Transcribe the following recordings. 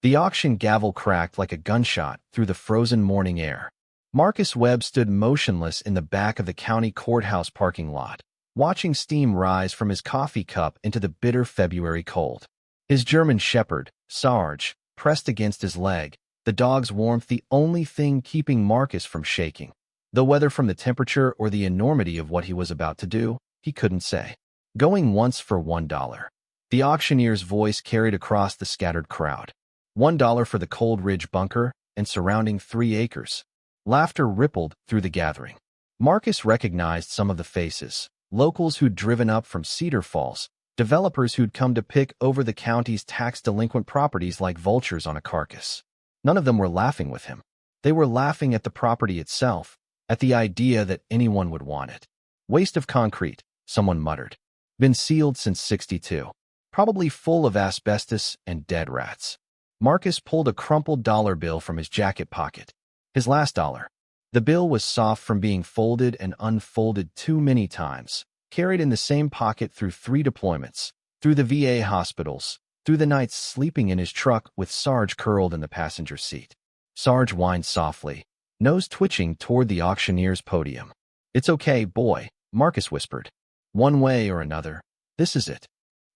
The auction gavel cracked like a gunshot through the frozen morning air. Marcus Webb stood motionless in the back of the county courthouse parking lot, watching steam rise from his coffee cup into the bitter February cold. His German shepherd, Sarge, pressed against his leg, the dog's warmth the only thing keeping Marcus from shaking. Though whether from the temperature or the enormity of what he was about to do, he couldn't say. Going once for $1. The auctioneer's voice carried across the scattered crowd. $1 for the Cold Ridge bunker and surrounding 3 acres. Laughter rippled through the gathering. Marcus recognized some of the faces, locals who'd driven up from Cedar Falls, developers who'd come to pick over the county's tax-delinquent properties like vultures on a carcass. None of them were laughing with him. They were laughing at the property itself, at the idea that anyone would want it. Waste of concrete, someone muttered. Been sealed since '62. Probably full of asbestos and dead rats. Marcus pulled a crumpled dollar bill from his jacket pocket. His last dollar. The bill was soft from being folded and unfolded too many times, carried in the same pocket through 3 deployments, through the VA hospitals, through the nights sleeping in his truck with Sarge curled in the passenger seat. Sarge whined softly, nose twitching toward the auctioneer's podium. "It's okay, boy," Marcus whispered. "One way or another, this is it."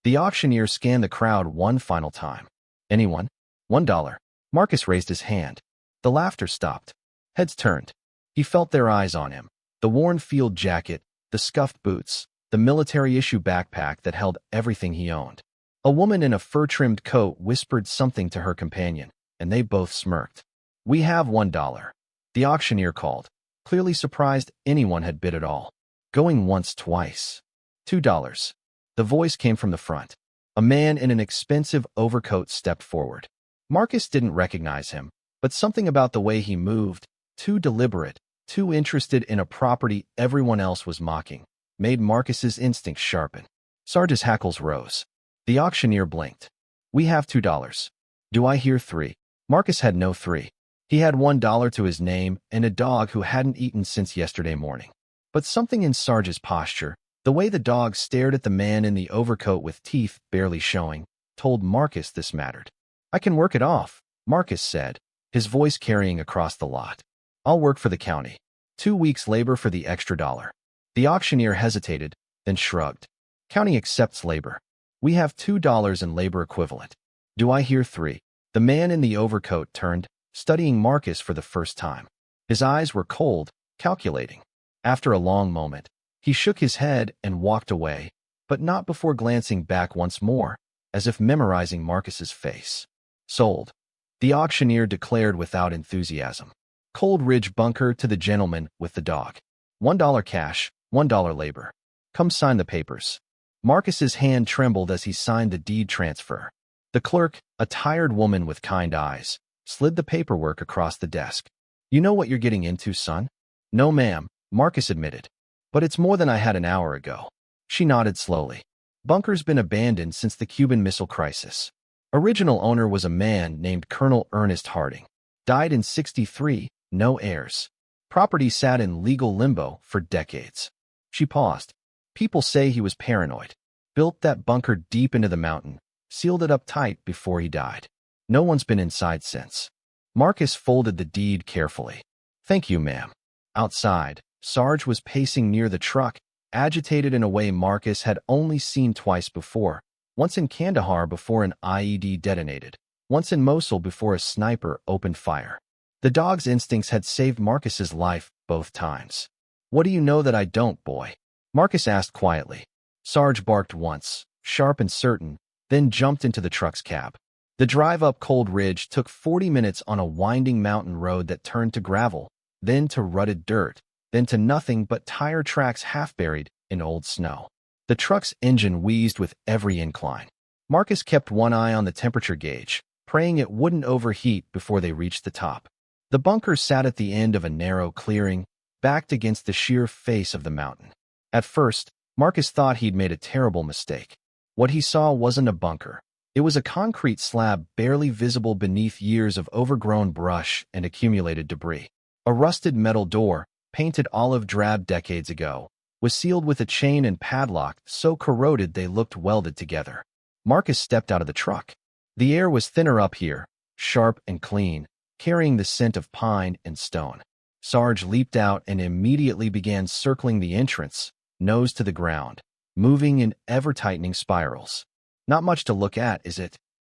The auctioneer scanned the crowd one final time. "Anyone? $1. Marcus raised his hand. The laughter stopped. Heads turned. He felt their eyes on him. The worn field jacket, the scuffed boots, the military-issue backpack that held everything he owned. A woman in a fur-trimmed coat whispered something to her companion, and they both smirked. "We have $1. The auctioneer called, clearly surprised anyone had bid at all. Going once, twice. $2. The voice came from the front. A man in an expensive overcoat stepped forward. Marcus didn't recognize him, but something about the way he moved, too deliberate, too interested in a property everyone else was mocking, made Marcus's instincts sharpen. Sarge's hackles rose. The auctioneer blinked. "We have $2. Do I hear 3? Marcus had no 3. He had $1 to his name and a dog who hadn't eaten since yesterday morning. But something in Sarge's posture, the way the dog stared at the man in the overcoat with teeth barely showing, told Marcus this mattered. "I can work it off," Marcus said, his voice carrying across the lot. "I'll work for the county. 2 weeks' labor for the extra $1. The auctioneer hesitated, then shrugged. "County accepts labor. We have $2 in labor equivalent. Do I hear 3? The man in the overcoat turned, studying Marcus for the first time. His eyes were cold, calculating. After a long moment, he shook his head and walked away, but not before glancing back once more, as if memorizing Marcus's face. "Sold," the auctioneer declared without enthusiasm. "Cold Ridge bunker to the gentleman with the dog. $1 cash, $1 labor. Come sign the papers." Marcus's hand trembled as he signed the deed transfer. The clerk, a tired woman with kind eyes, slid the paperwork across the desk. "You know what you're getting into, son?" "No, ma'am," Marcus admitted. "But it's more than I had an hour ago." She nodded slowly. "Bunker's been abandoned since the Cuban Missile Crisis. Original owner was a man named Colonel Ernest Harding. Died in '63, no heirs. Property sat in legal limbo for decades." She paused. "People say he was paranoid. Built that bunker deep into the mountain, sealed it up tight before he died. No one's been inside since." Marcus folded the deed carefully. "Thank you, ma'am." Outside, Sarge was pacing near the truck, agitated in a way Marcus had only seen twice before. Once in Kandahar before an IED detonated. Once in Mosul before a sniper opened fire. The dog's instincts had saved Marcus's life both times. "What do you know that I don't, boy?" Marcus asked quietly. Sarge barked once, sharp and certain, then jumped into the truck's cab. The drive up Cold Ridge took 40 minutes on a winding mountain road that turned to gravel, then to rutted dirt, then to nothing but tire tracks half buried in old snow. The truck's engine wheezed with every incline. Marcus kept one eye on the temperature gauge, praying it wouldn't overheat before they reached the top. The bunker sat at the end of a narrow clearing, backed against the sheer face of the mountain. At first, Marcus thought he'd made a terrible mistake. What he saw wasn't a bunker. It was a concrete slab barely visible beneath years of overgrown brush and accumulated debris. A rusted metal door, painted olive drab decades ago, was sealed with a chain and padlock so corroded they looked welded together. Marcus stepped out of the truck. The air was thinner up here, sharp and clean, carrying the scent of pine and stone. Sarge leaped out and immediately began circling the entrance, nose to the ground, moving in ever-tightening spirals. Not much to look at, is it?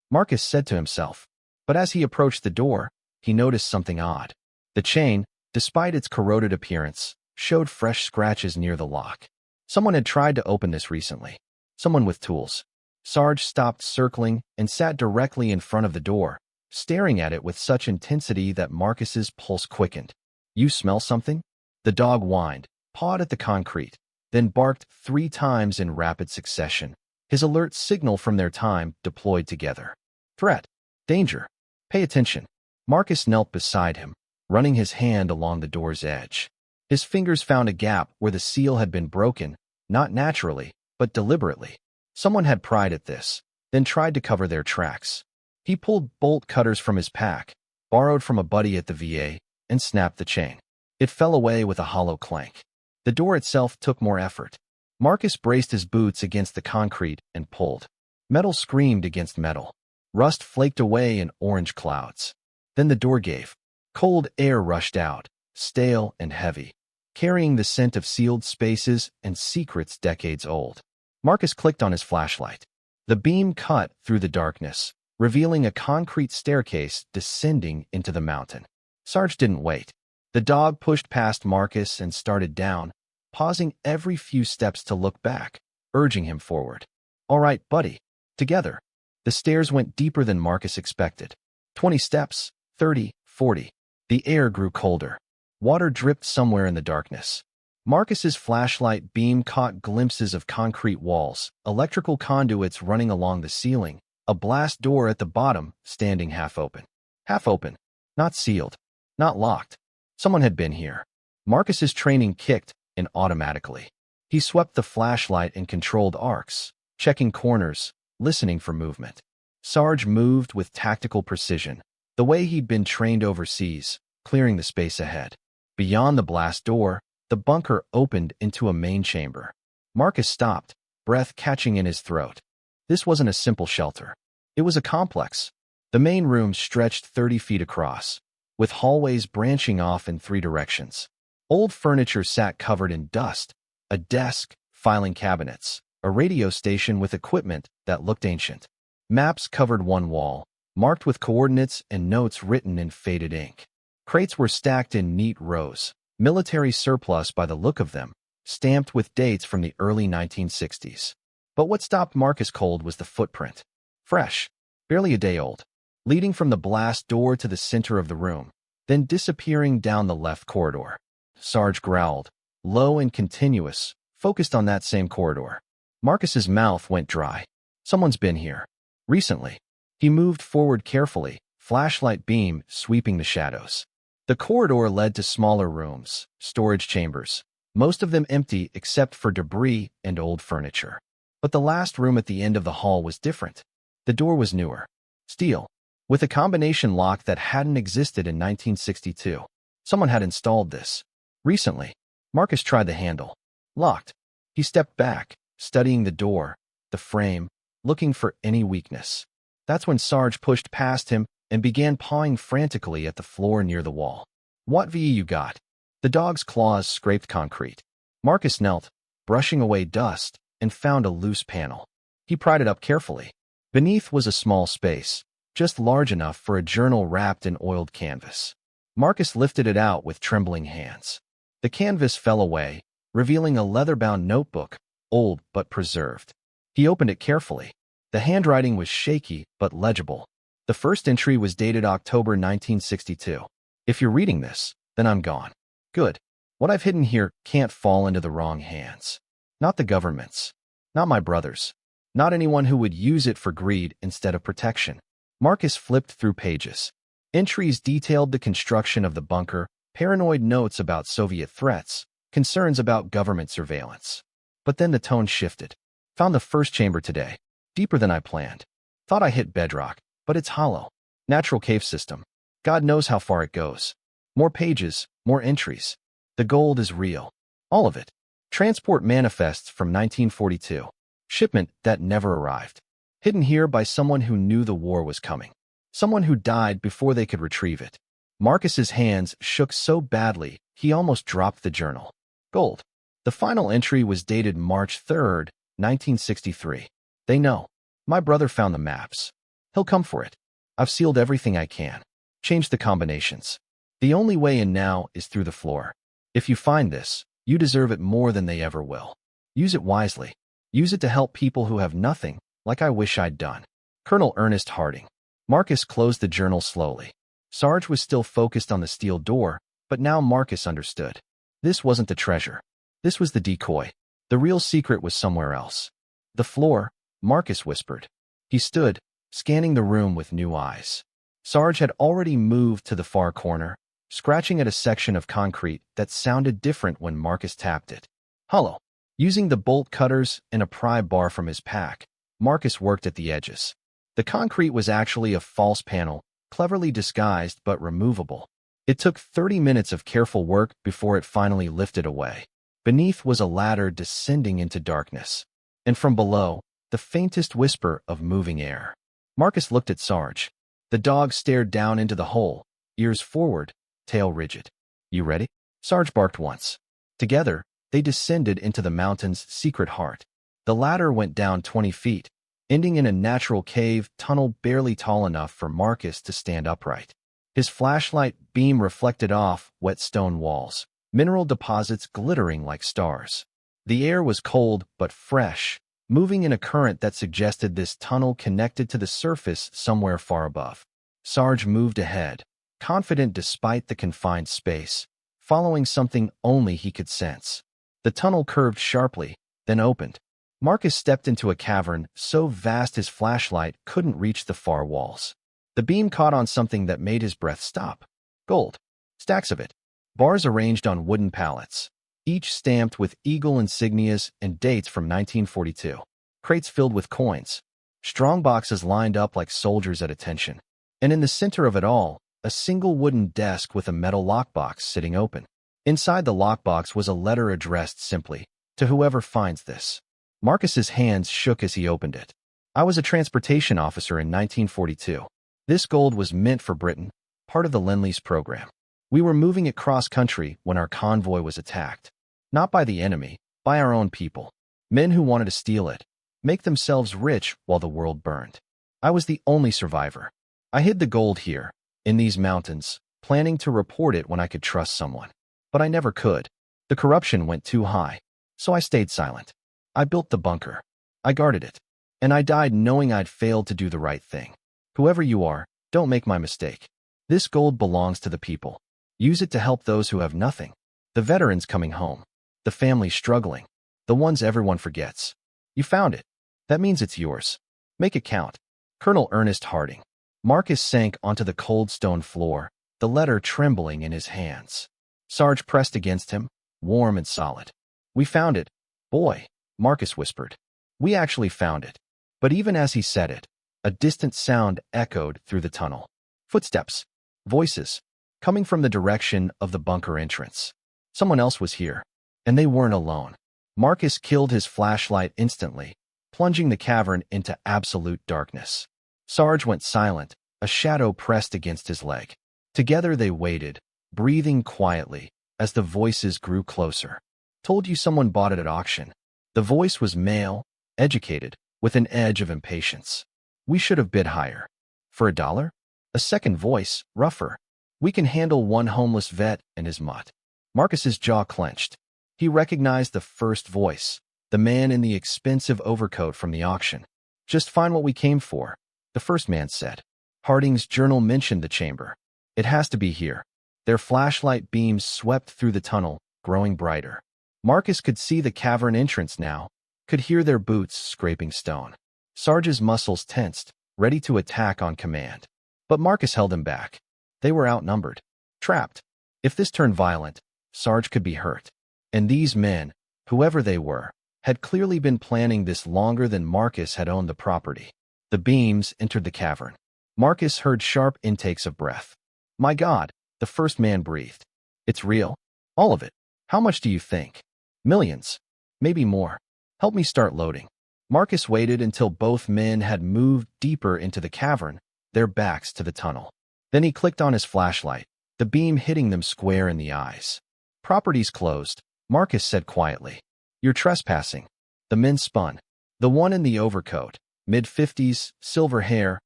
Marcus said to himself. But as he approached the door, he noticed something odd. The chain, despite its corroded appearance, showed fresh scratches near the lock. Someone had tried to open this recently. Someone with tools. Sarge stopped circling and sat directly in front of the door, staring at it with such intensity that Marcus's pulse quickened. "You smell something?" The dog whined, pawed at the concrete, then barked 3 times in rapid succession, his alert signal from their time deployed together. Threat. Danger. Pay attention. Marcus knelt beside him, running his hand along the door's edge. His fingers found a gap where the seal had been broken, not naturally, but deliberately. Someone had pried at this, then tried to cover their tracks. He pulled bolt cutters from his pack, borrowed from a buddy at the VA, and snapped the chain. It fell away with a hollow clank. The door itself took more effort. Marcus braced his boots against the concrete and pulled. Metal screamed against metal. Rust flaked away in orange clouds. Then the door gave. Cold air rushed out, stale and heavy, carrying the scent of sealed spaces and secrets decades old. Marcus clicked on his flashlight. The beam cut through the darkness, revealing a concrete staircase descending into the mountain. Sarge didn't wait. The dog pushed past Marcus and started down, pausing every few steps to look back, urging him forward. "All right, buddy. Together." The stairs went deeper than Marcus expected. 20 steps, 30, 40. The air grew colder. Water dripped somewhere in the darkness. Marcus's flashlight beam caught glimpses of concrete walls, electrical conduits running along the ceiling, a blast door at the bottom standing half open. Half open. Not sealed. Not locked. Someone had been here. Marcus's training kicked in automatically. He swept the flashlight in controlled arcs, checking corners, listening for movement. Sarge moved with tactical precision, the way he'd been trained overseas, clearing the space ahead. Beyond the blast door, the bunker opened into a main chamber. Marcus stopped, breath catching in his throat. This wasn't a simple shelter. It was a complex. The main room stretched 30 feet across, with hallways branching off in 3 directions. Old furniture sat covered in dust, a desk, filing cabinets, a radio station with equipment that looked ancient. Maps covered one wall, marked with coordinates and notes written in faded ink. Crates were stacked in neat rows, military surplus by the look of them, stamped with dates from the early 1960s. But what stopped Marcus cold was the footprint. Fresh, barely a day old, leading from the blast door to the center of the room, then disappearing down the left corridor. Sarge growled, low and continuous, focused on that same corridor. Marcus's mouth went dry. Someone's been here. Recently. He moved forward carefully, flashlight beam sweeping the shadows. The corridor led to smaller rooms, storage chambers, most of them empty except for debris and old furniture. But the last room at the end of the hall was different. The door was newer. Steel, with a combination lock that hadn't existed in 1962. Someone had installed this. Recently. Marcus tried the handle. Locked. He stepped back, studying the door, the frame, looking for any weakness. That's when Sarge pushed past him and began pawing frantically at the floor near the wall. "What VE you got?" The dog's claws scraped concrete. Marcus knelt, brushing away dust, and found a loose panel. He pried it up carefully. Beneath was a small space, just large enough for a journal wrapped in oiled canvas. Marcus lifted it out with trembling hands. The canvas fell away, revealing a leather-bound notebook, old but preserved. He opened it carefully. The handwriting was shaky but legible. The first entry was dated October 1962. "If you're reading this, then I'm gone." Good. What I've hidden here can't fall into the wrong hands. Not the government's. Not my brother's. Not anyone who would use it for greed instead of protection. Marcus flipped through pages. Entries detailed the construction of the bunker, paranoid notes about Soviet threats, concerns about government surveillance. But then the tone shifted. "Found the first chamber today. Deeper than I planned. Thought I hit bedrock, but it's hollow. Natural cave system. God knows how far it goes. More pages, more entries. The gold is real. All of it. Transport manifests from 1942. Shipment that never arrived. Hidden here by someone who knew the war was coming. Someone who died before they could retrieve it. Marcus's hands shook so badly, he almost dropped the journal. Gold. The final entry was dated March 3rd, 1963. They know. My brother found the maps. He'll come for it. I've sealed everything I can. Changed the combinations. The only way in now is through the floor. If you find this, you deserve it more than they ever will. Use it wisely. Use it to help people who have nothing, like I wish I'd done. Colonel Ernest Harding. Marcus closed the journal slowly. Sarge was still focused on the steel door, but now Marcus understood. This wasn't the treasure. This was the decoy. The real secret was somewhere else. The floor, Marcus whispered. He stood, scanning the room with new eyes. Sarge had already moved to the far corner, scratching at a section of concrete that sounded different when Marcus tapped it. Hollow. Using the bolt cutters and a pry bar from his pack, Marcus worked at the edges. The concrete was actually a false panel, cleverly disguised but removable. It took 30 minutes of careful work before it finally lifted away. Beneath was a ladder descending into darkness, and from below, the faintest whisper of moving air. Marcus looked at Sarge. The dog stared down into the hole, ears forward, tail rigid. You ready? Sarge barked once. Together, they descended into the mountain's secret heart. The ladder went down 20 feet, ending in a natural cave tunnel barely tall enough for Marcus to stand upright. His flashlight beam reflected off wet stone walls, mineral deposits glittering like stars. The air was cold but fresh, moving in a current that suggested this tunnel connected to the surface somewhere far above. Sarge moved ahead, confident despite the confined space, following something only he could sense. The tunnel curved sharply, then opened. Marcus stepped into a cavern so vast his flashlight couldn't reach the far walls. The beam caught on something that made his breath stop. Gold. Stacks of it. Bars arranged on wooden pallets, each stamped with eagle insignias and dates from 1942. Crates filled with coins. Strong boxes lined up like soldiers at attention. And in the center of it all, a single wooden desk with a metal lockbox sitting open. Inside the lockbox was a letter addressed simply, "To whoever finds this." Marcus's hands shook as he opened it. I was a transportation officer in 1942. This gold was meant for Britain, part of the Lend-Lease program. We were moving it cross-country when our convoy was attacked. Not by the enemy, by our own people. Men who wanted to steal it, make themselves rich while the world burned. I was the only survivor. I hid the gold here, in these mountains, planning to report it when I could trust someone. But I never could. The corruption went too high, so I stayed silent. I built the bunker. I guarded it. And I died knowing I'd failed to do the right thing. Whoever you are, don't make my mistake. This gold belongs to the people. Use it to help those who have nothing. The veterans coming home. The families struggling. The ones everyone forgets. You found it. That means it's yours. Make it count. Colonel Ernest Harding. Marcus sank onto the cold stone floor, the letter trembling in his hands. Sarge pressed against him, warm and solid. We found it, boy, Marcus whispered. We actually found it. But even as he said it, a distant sound echoed through the tunnel. Footsteps. Voices. Coming from the direction of the bunker entrance. Someone else was here, and they weren't alone. Marcus killed his flashlight instantly, plunging the cavern into absolute darkness. Sarge went silent, a shadow pressed against his leg. Together they waited, breathing quietly, as the voices grew closer. Told you someone bought it at auction. The voice was male, educated, with an edge of impatience. We should have bid higher. For $1? A second voice, rougher. We can handle one homeless vet and his mutt. Marcus's jaw clenched. He recognized the first voice, the man in the expensive overcoat from the auction. Just find what we came for, the first man said. Harding's journal mentioned the chamber. It has to be here. Their flashlight beams swept through the tunnel, growing brighter. Marcus could see the cavern entrance now, could hear their boots scraping stone. Sarge's muscles tensed, ready to attack on command. But Marcus held him back. They were outnumbered, trapped. If this turned violent, Sarge could be hurt. And these men, whoever they were, had clearly been planning this longer than Marcus had owned the property. The beams entered the cavern. Marcus heard sharp intakes of breath. My God, the first man breathed. It's real? All of it. How much do you think? Millions. Maybe more. Help me start loading. Marcus waited until both men had moved deeper into the cavern, their backs to the tunnel. Then he clicked on his flashlight, the beam hitting them square in the eyes. "Property's closed," Marcus said quietly. "You're trespassing." The men spun. The one in the overcoat, mid-50s, silver hair,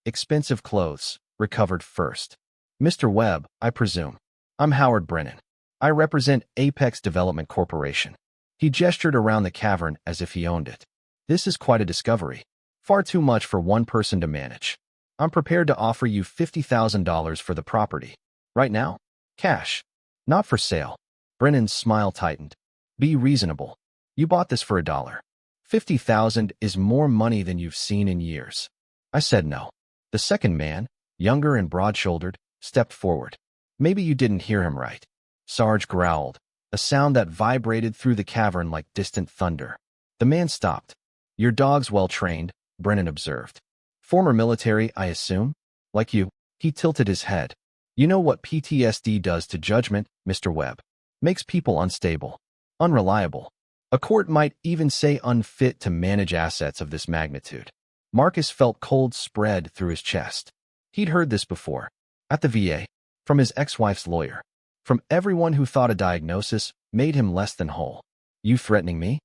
expensive clothes, recovered first. "Mr. Webb, I presume." "I'm Howard Brennan. I represent Apex Development Corporation." He gestured around the cavern as if he owned it. "This is quite a discovery. Far too much for one person to manage. I'm prepared to offer you $50,000 for the property. Right now? Cash. Not for sale." Brennan's smile tightened. "Be reasonable. You bought this for $1. $50,000 is more money than you've seen in years." I said no. The second man, younger and broad-shouldered, stepped forward. "Maybe you didn't hear him right." Sarge growled, a sound that vibrated through the cavern like distant thunder. The man stopped. "Your dog's well-trained," Brennan observed. "Former military, I assume? Like you." He tilted his head. "You know what PTSD does to judgment, Mr. Webb. Makes people unstable, unreliable. A court might even say unfit to manage assets of this magnitude." Marcus felt cold spread through his chest. He'd heard this before. At the VA. From his ex-wife's lawyer. From everyone who thought a diagnosis made him less than whole. "You threatening me?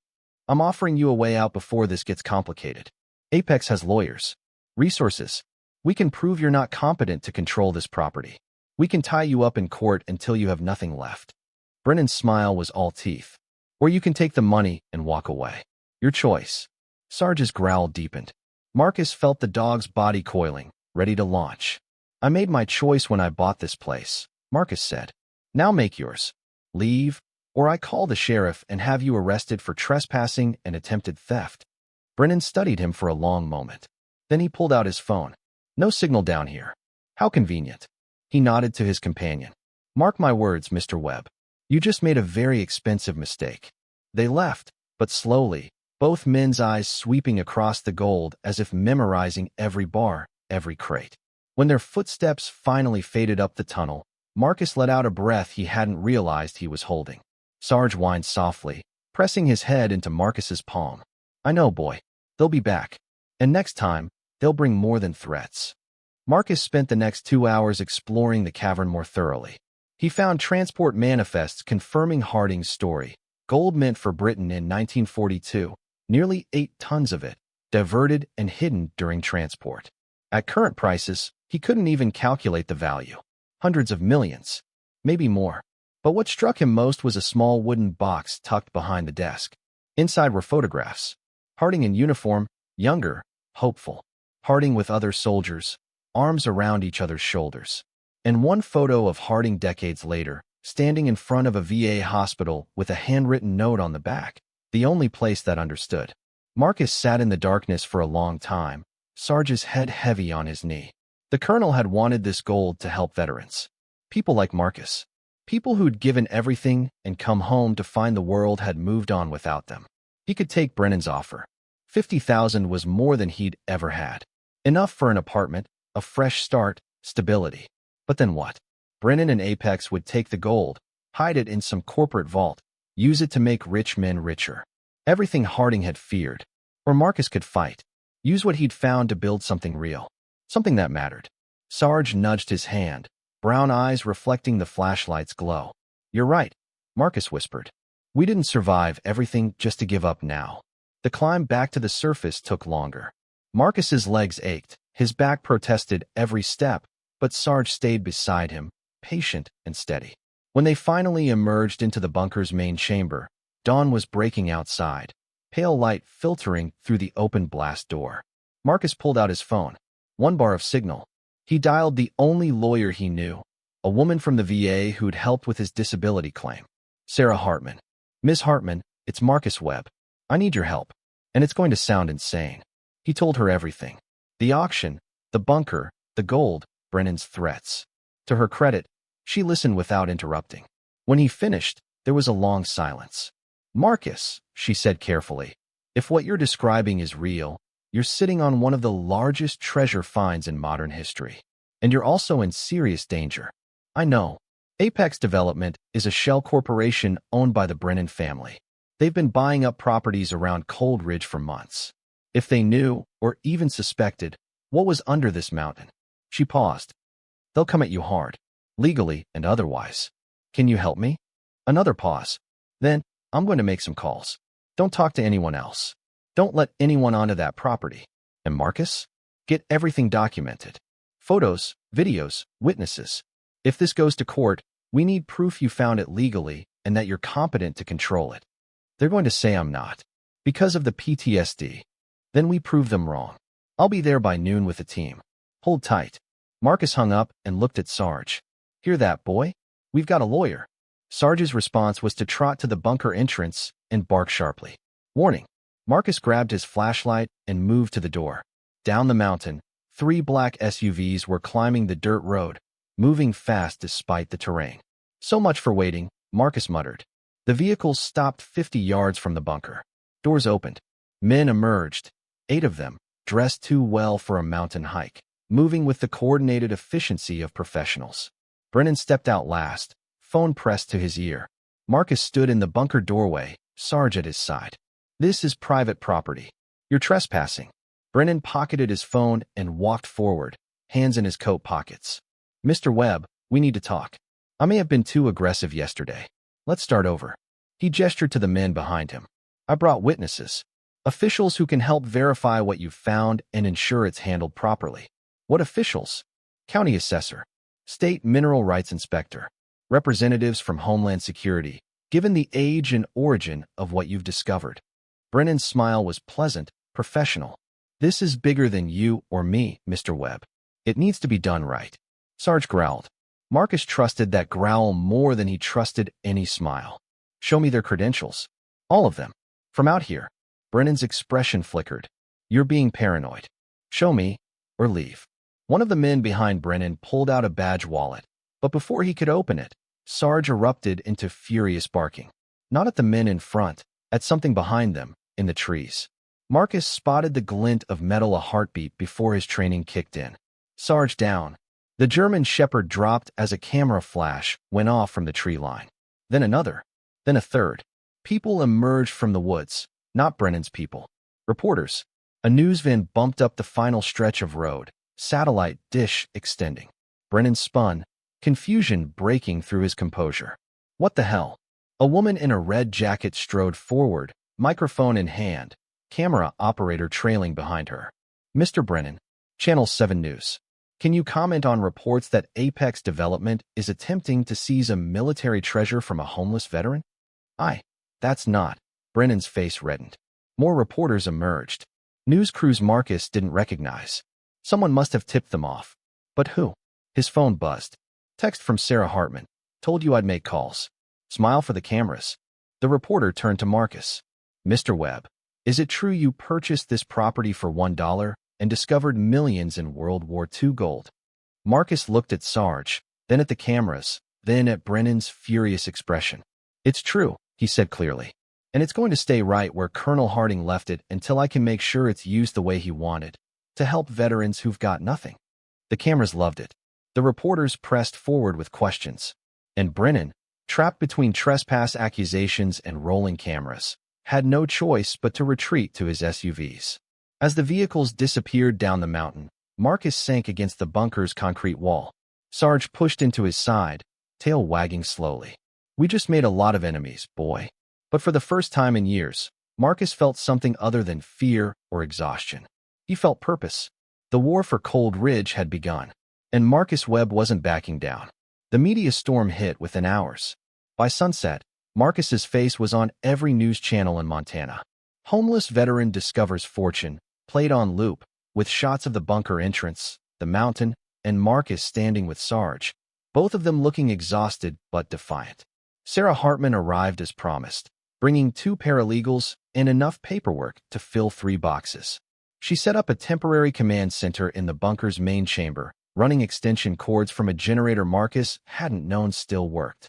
I'm offering you a way out before this gets complicated. Apex has lawyers. Resources. We can prove you're not competent to control this property. We can tie you up in court until you have nothing left." Brennan's smile was all teeth. "Or you can take the money and walk away. Your choice." Sarge's growl deepened. Marcus felt the dog's body coiling, ready to launch. "I made my choice when I bought this place," Marcus said. "Now make yours. Leave, or I call the sheriff and have you arrested for trespassing and attempted theft." Brennan studied him for a long moment. Then he pulled out his phone. "No signal down here. How convenient." He nodded to his companion. "Mark my words, Mr. Webb. You just made a very expensive mistake." They left, but slowly, both men's eyes sweeping across the gold as if memorizing every bar, every crate. When their footsteps finally faded up the tunnel, Marcus let out a breath he hadn't realized he was holding. Sarge whined softly, pressing his head into Marcus's palm. "I know, boy. They'll be back. And next time, they'll bring more than threats." Marcus spent the next 2 hours exploring the cavern more thoroughly. He found transport manifests confirming Harding's story. Gold meant for Britain in 1942, nearly 8 tons of it, diverted and hidden during transport. At current prices, he couldn't even calculate the value. Hundreds of millions, maybe more. But what struck him most was a small wooden box tucked behind the desk. Inside were photographs. Harding in uniform, younger, hopeful. Harding with other soldiers, arms around each other's shoulders. And one photo of Harding decades later, standing in front of a VA hospital with a handwritten note on the back, the only place that understood. Marcus sat in the darkness for a long time, Sarge's head heavy on his knee. The colonel had wanted this gold to help veterans. People like Marcus. People who'd given everything and come home to find the world had moved on without them. He could take Brennan's offer. $50,000 was more than he'd ever had. Enough for an apartment, a fresh start, stability. But then what? Brennan and Apex would take the gold, hide it in some corporate vault, use it to make rich men richer. Everything Harding had feared. Or Marcus could fight. Use what he'd found to build something real. Something that mattered. Sarge nudged his hand, brown eyes reflecting the flashlight's glow. "You're right," Marcus whispered. "We didn't survive everything just to give up now." The climb back to the surface took longer. Marcus's legs ached, his back protested every step, but Sarge stayed beside him, patient and steady. When they finally emerged into the bunker's main chamber, dawn was breaking outside, pale light filtering through the open blast door. Marcus pulled out his phone. 1 bar of signal. He dialed the only lawyer he knew, a woman from the VA who'd helped with his disability claim. Sarah Hartman. "Ms. Hartman, it's Marcus Webb. I need your help. And it's going to sound insane." He told her everything. The auction, the bunker, the gold, Brennan's threats. To her credit, she listened without interrupting. When he finished, there was a long silence. "Marcus," she said carefully, "if what you're describing is real, you're sitting on one of the largest treasure finds in modern history. And you're also in serious danger. I know. Apex Development is a shell corporation owned by the Brennan family. They've been buying up properties around Cold Ridge for months. If they knew, or even suspected, what was under this mountain, She paused. They'll come at you hard, legally and otherwise. Can you help me? Another pause. Then, I'm going to make some calls. Don't talk to anyone else. Don't let anyone onto that property. And Marcus? Get everything documented. Photos, videos, witnesses. If this goes to court, we need proof you found it legally and that you're competent to control it. They're going to say I'm not. Because of the PTSD. Then we prove them wrong. I'll be there by noon with the team. Hold tight. Marcus hung up and looked at Sarge. Hear that, boy? We've got a lawyer. Sarge's response was to trot to the bunker entrance and bark sharply. Warning. Marcus grabbed his flashlight and moved to the door. Down the mountain, 3 black SUVs were climbing the dirt road, moving fast despite the terrain. So much for waiting, Marcus muttered. The vehicles stopped 50 yards from the bunker. Doors opened. Men emerged, 8 of them, dressed too well for a mountain hike, moving with the coordinated efficiency of professionals. Brennan stepped out last, phone pressed to his ear. Marcus stood in the bunker doorway, Sarge at his side. This is private property. You're trespassing. Brennan pocketed his phone and walked forward, hands in his coat pockets. Mr. Webb, we need to talk. I may have been too aggressive yesterday. Let's start over. He gestured to the men behind him. I brought witnesses. Officials who can help verify what you've found and ensure it's handled properly. What officials? County assessor, state mineral rights inspector, representatives from Homeland Security, given the age and origin of what you've discovered. Brennan's smile was pleasant, professional. This is bigger than you or me, Mr. Webb. It needs to be done right. Sarge growled. Marcus trusted that growl more than he trusted any smile. Show me their credentials. All of them. From out here. Brennan's expression flickered. You're being paranoid. Show me, or leave. One of the men behind Brennan pulled out a badge wallet, but before he could open it, Sarge erupted into furious barking. Not at the men in front, at something behind them, in the trees. Marcus spotted the glint of metal a heartbeat before his training kicked in. Sarge down. The German Shepherd dropped as a camera flash went off from the tree line. Then another. Then a third. People emerged from the woods, not Brennan's people. Reporters. A news van bumped up the final stretch of road, satellite dish extending. Brennan spun, confusion breaking through his composure. What the hell? A woman in a red jacket strode forward, microphone in hand, camera operator trailing behind her. Mr. Brennan, Channel 7 News. Can you comment on reports that Apex Development is attempting to seize a military treasure from a homeless veteran? That's not. Brennan's face reddened. More reporters emerged. News crews Marcus didn't recognize. Someone must have tipped them off. But who? His phone buzzed. Text from Sarah Hartman. Told you I'd make calls. Smile for the cameras. The reporter turned to Marcus. Mr. Webb, is it true you purchased this property for $1 and discovered millions in World War II gold? Marcus looked at Sarge, then at the cameras, then at Brennan's furious expression. It's true, he said clearly. And it's going to stay right where Colonel Harding left it until I can make sure it's used the way he wanted, to help veterans who've got nothing. The cameras loved it. The reporters pressed forward with questions. And Brennan, trapped between trespass accusations and rolling cameras, had no choice but to retreat to his SUVs. As the vehicles disappeared down the mountain, Marcus sank against the bunker's concrete wall. Sarge pushed into his side, tail wagging slowly. We just made a lot of enemies, boy. But for the first time in years, Marcus felt something other than fear or exhaustion. He felt purpose. The war for Cold Ridge had begun, and Marcus Webb wasn't backing down. The media storm hit within hours. By sunset, Marcus's face was on every news channel in Montana. Homeless veteran discovers fortune, played on loop, with shots of the bunker entrance, the mountain, and Marcus standing with Sarge, both of them looking exhausted but defiant. Sarah Hartman arrived as promised, bringing 2 paralegals and enough paperwork to fill 3 boxes. She set up a temporary command center in the bunker's main chamber, running extension cords from a generator Marcus hadn't known still worked.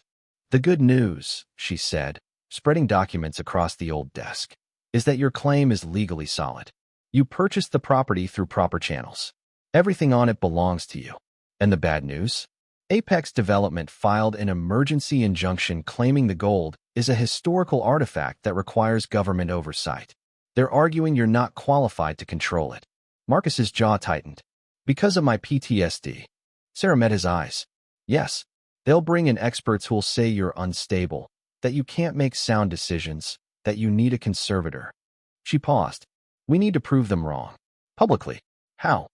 The good news, she said, spreading documents across the old desk, is that your claim is legally solid. You purchased the property through proper channels. Everything on it belongs to you. And the bad news? Apex Development filed an emergency injunction claiming the gold is a historical artifact that requires government oversight. They're arguing you're not qualified to control it. Marcus's jaw tightened. Because of my PTSD. Sarah met his eyes. Yes, they'll bring in experts who'll say you're unstable, that you can't make sound decisions, that you need a conservator. She paused. We need to prove them wrong. Publicly. How?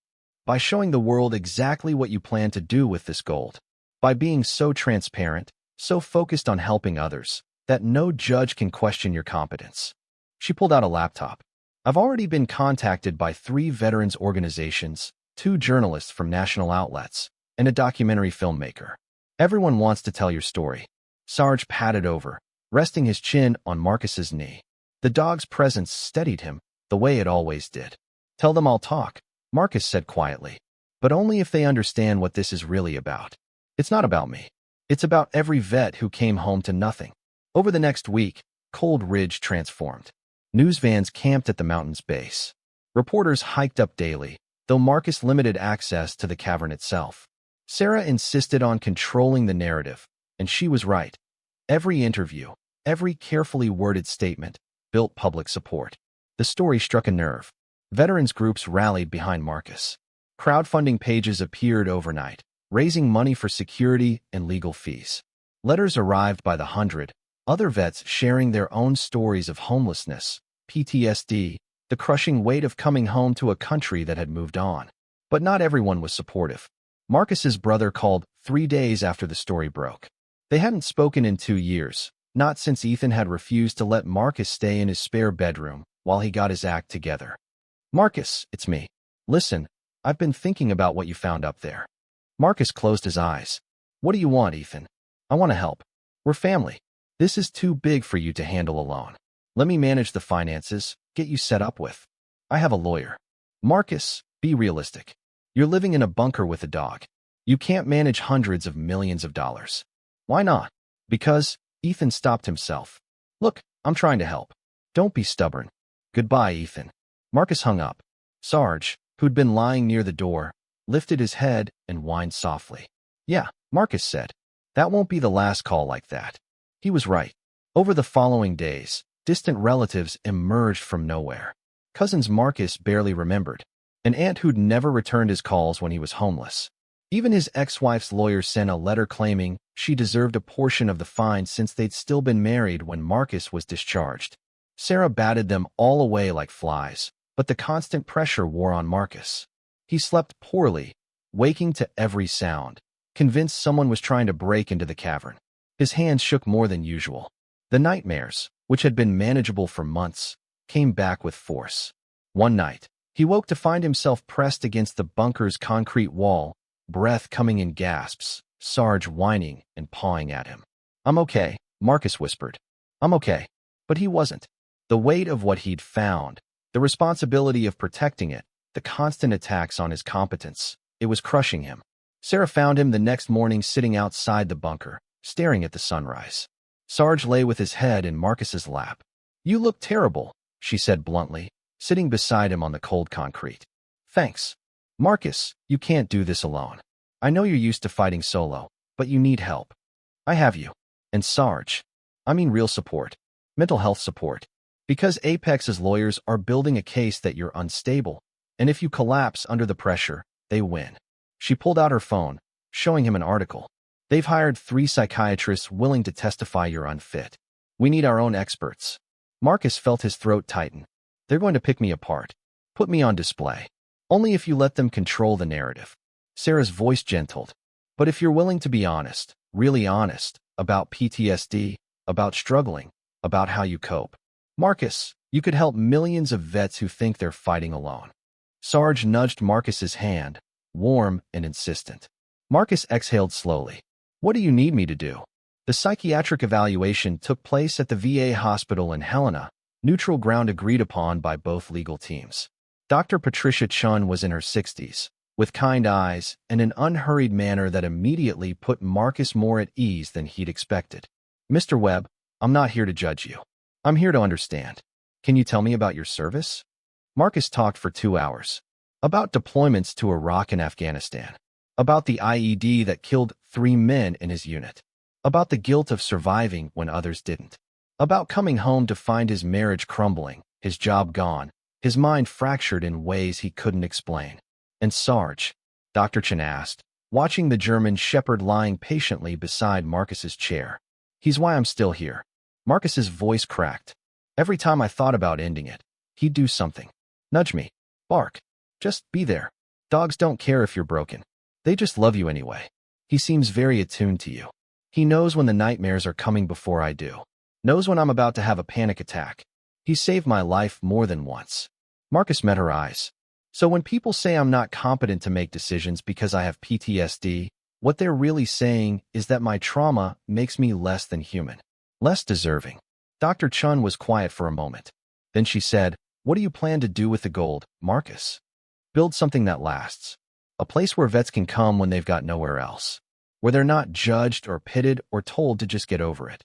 By showing the world exactly what you plan to do with this gold. By being so transparent, so focused on helping others, that no judge can question your competence. She pulled out a laptop. I've already been contacted by 3 veterans organizations, 2 journalists from national outlets, and a documentary filmmaker. Everyone wants to tell your story. Sarge patted over, resting his chin on Marcus's knee. The dog's presence steadied him, the way it always did. Tell them I'll talk, Marcus said quietly. But only if they understand what this is really about. It's not about me. It's about every vet who came home to nothing. Over the next week, Cold Ridge transformed. News vans camped at the mountain's base. Reporters hiked up daily, though Marcus limited access to the cavern itself. Sarah insisted on controlling the narrative, and she was right. Every interview, every carefully worded statement, built public support. The story struck a nerve. Veterans groups rallied behind Marcus. Crowdfunding pages appeared overnight, raising money for security and legal fees. Letters arrived by the hundred, other vets sharing their own stories of homelessness, PTSD, the crushing weight of coming home to a country that had moved on. But not everyone was supportive. Marcus's brother called 3 days after the story broke. They hadn't spoken in 2 years, not since Ethan had refused to let Marcus stay in his spare bedroom while he got his act together. Marcus, it's me. Listen, I've been thinking about what you found up there. Marcus closed his eyes. What do you want, Ethan? I want to help. We're family. This is too big for you to handle alone. Let me manage the finances, get you set up with. I have a lawyer. Marcus, be realistic. You're living in a bunker with a dog. You can't manage hundreds of millions of dollars. Why not? Because, Ethan stopped himself. Look, I'm trying to help. Don't be stubborn. Goodbye, Ethan. Marcus hung up. Sarge, who'd been lying near the door, lifted his head and whined softly. Yeah, Marcus said. That won't be the last call like that. He was right. Over the following days, distant relatives emerged from nowhere. Cousins Marcus barely remembered. An aunt who'd never returned his calls when he was homeless. Even his ex-wife's lawyer sent a letter claiming she deserved a portion of the fine since they'd still been married when Marcus was discharged. Sarah batted them all away like flies, but the constant pressure wore on Marcus. He slept poorly, waking to every sound, convinced someone was trying to break into the cavern. His hands shook more than usual. The nightmares, which had been manageable for months, came back with force. One night, he woke to find himself pressed against the bunker's concrete wall, breath coming in gasps, Sarge whining and pawing at him. I'm okay, Marcus whispered. I'm okay. But he wasn't. The weight of what he'd found, the responsibility of protecting it, the constant attacks on his competence, it was crushing him. Sarah found him the next morning sitting outside the bunker, staring at the sunrise. Sarge lay with his head in Marcus's lap. You look terrible, she said bluntly, sitting beside him on the cold concrete. Thanks. Marcus, you can't do this alone. I know you're used to fighting solo, but you need help. I have you. And Sarge. I mean real support. Mental health support. Because Apex's lawyers are building a case that you're unstable, and if you collapse under the pressure, they win. She pulled out her phone, showing him an article. They've hired 3 psychiatrists willing to testify you're unfit. We need our own experts. Marcus felt his throat tighten. They're going to pick me apart. Put me on display. Only if you let them control the narrative. Sarah's voice gentled. But if you're willing to be honest, really honest, about PTSD, about struggling, about how you cope. Marcus, you could help millions of vets who think they're fighting alone. Sarge nudged Marcus's hand, warm and insistent. Marcus exhaled slowly. What do you need me to do? The psychiatric evaluation took place at the VA hospital in Helena, neutral ground agreed upon by both legal teams. Dr. Patricia Chun was in her 60s, with kind eyes and an unhurried manner that immediately put Marcus more at ease than he'd expected. Mr. Webb, I'm not here to judge you. I'm here to understand. Can you tell me about your service? Marcus talked for 2 hours. About deployments to Iraq and Afghanistan. About the IED that killed 3 men in his unit. About the guilt of surviving when others didn't. About coming home to find his marriage crumbling, his job gone, his mind fractured in ways he couldn't explain. And Sarge, Dr. Chen asked, watching the German shepherd lying patiently beside Marcus's chair. He's why I'm still here. Marcus's voice cracked. Every time I thought about ending it, he'd do something. Nudge me. Bark. Just be there. Dogs don't care if you're broken. They just love you anyway. He seems very attuned to you. He knows when the nightmares are coming before I do. Knows when I'm about to have a panic attack. He saved my life more than once. Marcus met her eyes. So when people say I'm not competent to make decisions because I have PTSD, what they're really saying is that my trauma makes me less than human. Less deserving. Dr. Chun was quiet for a moment. Then she said, "What do you plan to do with the gold, Marcus?" "Build something that lasts. A place where vets can come when they've got nowhere else. Where they're not judged or pitted or told to just get over it."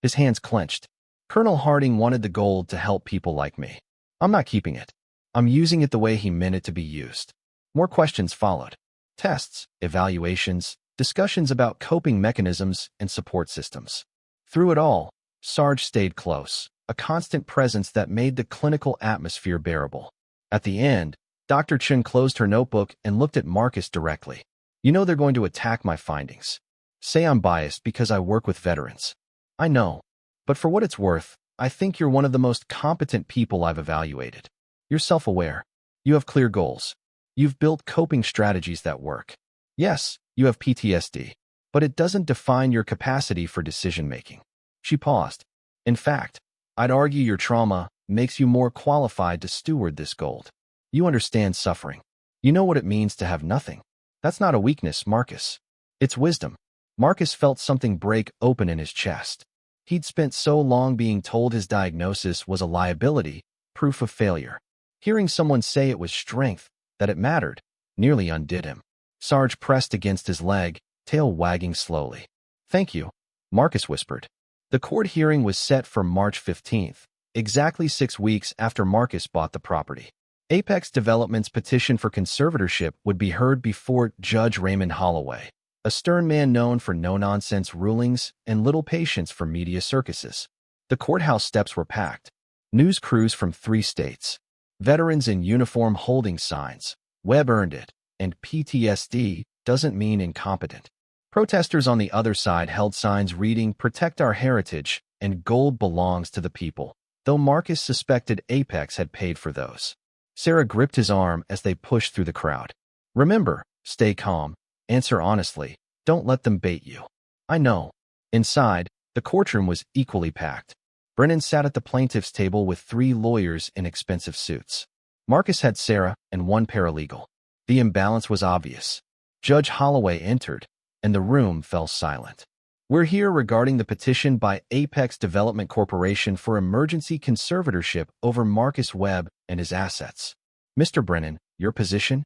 His hands clenched. Colonel Harding wanted the gold to help people like me. I'm not keeping it. I'm using it the way he meant it to be used. More questions followed. Tests, evaluations, discussions about coping mechanisms and support systems. Through it all, Sarge stayed close, a constant presence that made the clinical atmosphere bearable. At the end, Dr. Chen closed her notebook and looked at Marcus directly. "You know they're going to attack my findings. Say I'm biased because I work with veterans. I know. But for what it's worth, I think you're one of the most competent people I've evaluated. You're self-aware. You have clear goals. You've built coping strategies that work. Yes, you have PTSD, but it doesn't define your capacity for decision-making." She paused. "In fact, I'd argue your trauma makes you more qualified to steward this gold. You understand suffering. You know what it means to have nothing. That's not a weakness, Marcus. It's wisdom." Marcus felt something break open in his chest. He'd spent so long being told his diagnosis was a liability, proof of failure. Hearing someone say it was strength, that it mattered, nearly undid him. Sarge pressed against his leg, tail wagging slowly. "Thank you," Marcus whispered. The court hearing was set for March 15th, exactly 6 weeks after Marcus bought the property. Apex Development's petition for conservatorship would be heard before Judge Raymond Holloway, a stern man known for no-nonsense rulings and little patience for media circuses. The courthouse steps were packed. News crews from 3 states. Veterans in uniform holding signs. "Webb earned it," and "PTSD doesn't mean incompetent." Protesters on the other side held signs reading "Protect our heritage" and "Gold belongs to the people," though Marcus suspected Apex had paid for those. Sarah gripped his arm as they pushed through the crowd. "Remember, stay calm, answer honestly, don't let them bait you." "I know." Inside, the courtroom was equally packed. Brennan sat at the plaintiff's table with 3 lawyers in expensive suits. Marcus had Sarah and 1 paralegal. The imbalance was obvious. Judge Holloway entered, and the room fell silent. "We're here regarding the petition by Apex Development Corporation for emergency conservatorship over Marcus Webb and his assets. Mr. Brennan, your position?"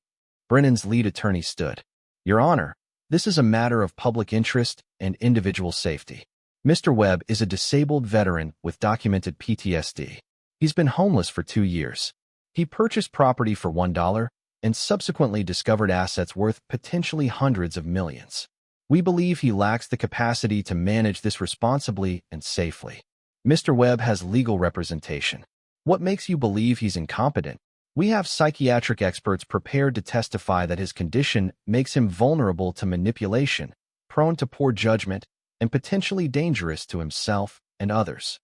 Brennan's lead attorney stood. "Your Honor, this is a matter of public interest and individual safety. Mr. Webb is a disabled veteran with documented PTSD. He's been homeless for 2 years. He purchased property for $1 and subsequently discovered assets worth potentially hundreds of millions. We believe he lacks the capacity to manage this responsibly and safely. Mr. Webb has legal representation. What makes you believe he's incompetent? We have psychiatric experts prepared to testify that his condition makes him vulnerable to manipulation, prone to poor judgment, and potentially dangerous to himself and others."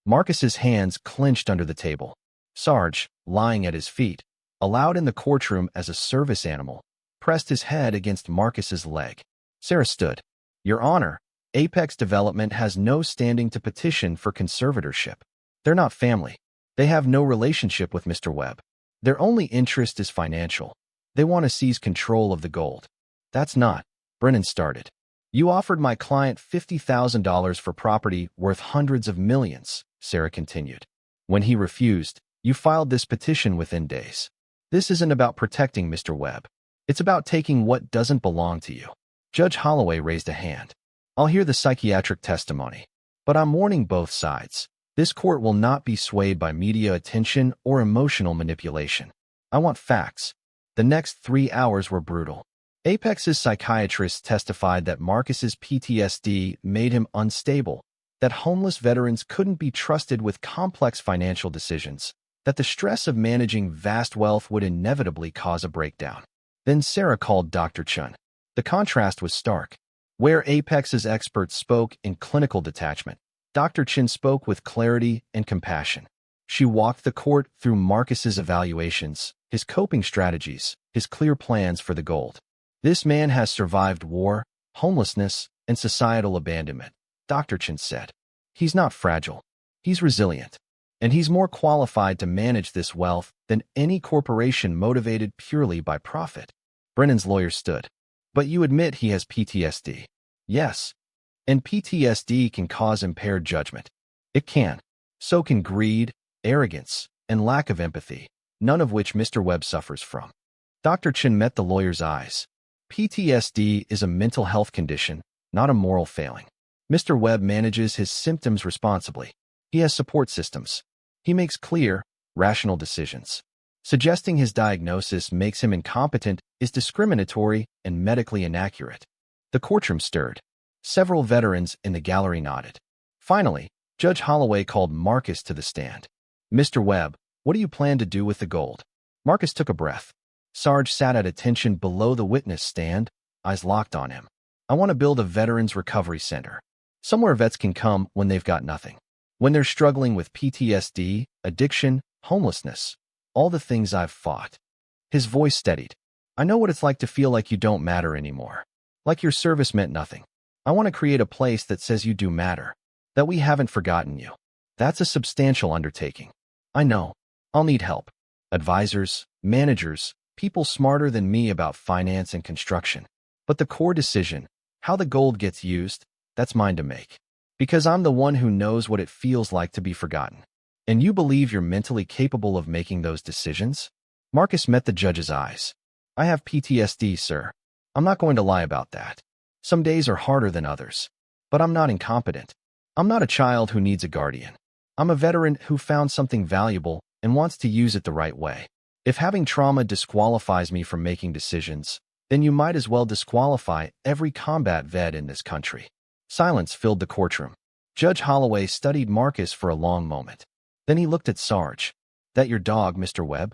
Marcus's hands clenched under the table. Sarge, lying at his feet, allowed in the courtroom as a service animal, pressed his head against Marcus's leg. Sarah stood. "Your Honor, Apex Development has no standing to petition for conservatorship. They're not family. They have no relationship with Mr. Webb. Their only interest is financial. They want to seize control of the gold." "That's not," Brennan started. "You offered my client $50,000 for property worth hundreds of millions," Sarah continued. "When he refused, you filed this petition within days. This isn't about protecting Mr. Webb. It's about taking what doesn't belong to you." Judge Holloway raised a hand. "I'll hear the psychiatric testimony, but I'm warning both sides. This court will not be swayed by media attention or emotional manipulation. I want facts." The next 3 hours were brutal. Apex's psychiatrists testified that Marcus's PTSD made him unstable, that homeless veterans couldn't be trusted with complex financial decisions, that the stress of managing vast wealth would inevitably cause a breakdown. Then Sarah called Dr. Chun. The contrast was stark. Where Apex's experts spoke in clinical detachment, Dr. Chin spoke with clarity and compassion. She walked the court through Marcus's evaluations, his coping strategies, his clear plans for the gold. This man has survived war, homelessness, and societal abandonment, Dr. Chin said. He's not fragile. He's resilient. And he's more qualified to manage this wealth than any corporation motivated purely by profit. Brennan's lawyer stood. But you admit he has PTSD. Yes. And PTSD can cause impaired judgment. It can. So can greed, arrogance, and lack of empathy, none of which Mr. Webb suffers from. Dr. Chin met the lawyer's eyes. PTSD is a mental health condition, not a moral failing. Mr. Webb manages his symptoms responsibly. He has support systems. He makes clear, rational decisions. Suggesting his diagnosis makes him incompetent is discriminatory and medically inaccurate. The courtroom stirred. Several veterans in the gallery nodded. Finally, Judge Holloway called Marcus to the stand. Mr. Webb, what do you plan to do with the gold? Marcus took a breath. Sarge sat at attention below the witness stand, eyes locked on him. I want to build a veterans recovery center. Somewhere vets can come when they've got nothing. When they're struggling with PTSD, addiction, homelessness, all the things I've fought. His voice steadied. I know what it's like to feel like you don't matter anymore. Like your service meant nothing. I want to create a place that says you do matter. That we haven't forgotten you. That's a substantial undertaking. I know. I'll need help. Advisors, managers, people smarter than me about finance and construction. But the core decision, how the gold gets used, that's mine to make. Because I'm the one who knows what it feels like to be forgotten. And you believe you're mentally capable of making those decisions? Marcus met the judge's eyes. I have PTSD, sir. I'm not going to lie about that. Some days are harder than others. But I'm not incompetent. I'm not a child who needs a guardian. I'm a veteran who found something valuable and wants to use it the right way. If having trauma disqualifies me from making decisions, then you might as well disqualify every combat vet in this country. Silence filled the courtroom. Judge Holloway studied Marcus for a long moment. Then he looked at Sarge. That your dog, Mr. Webb?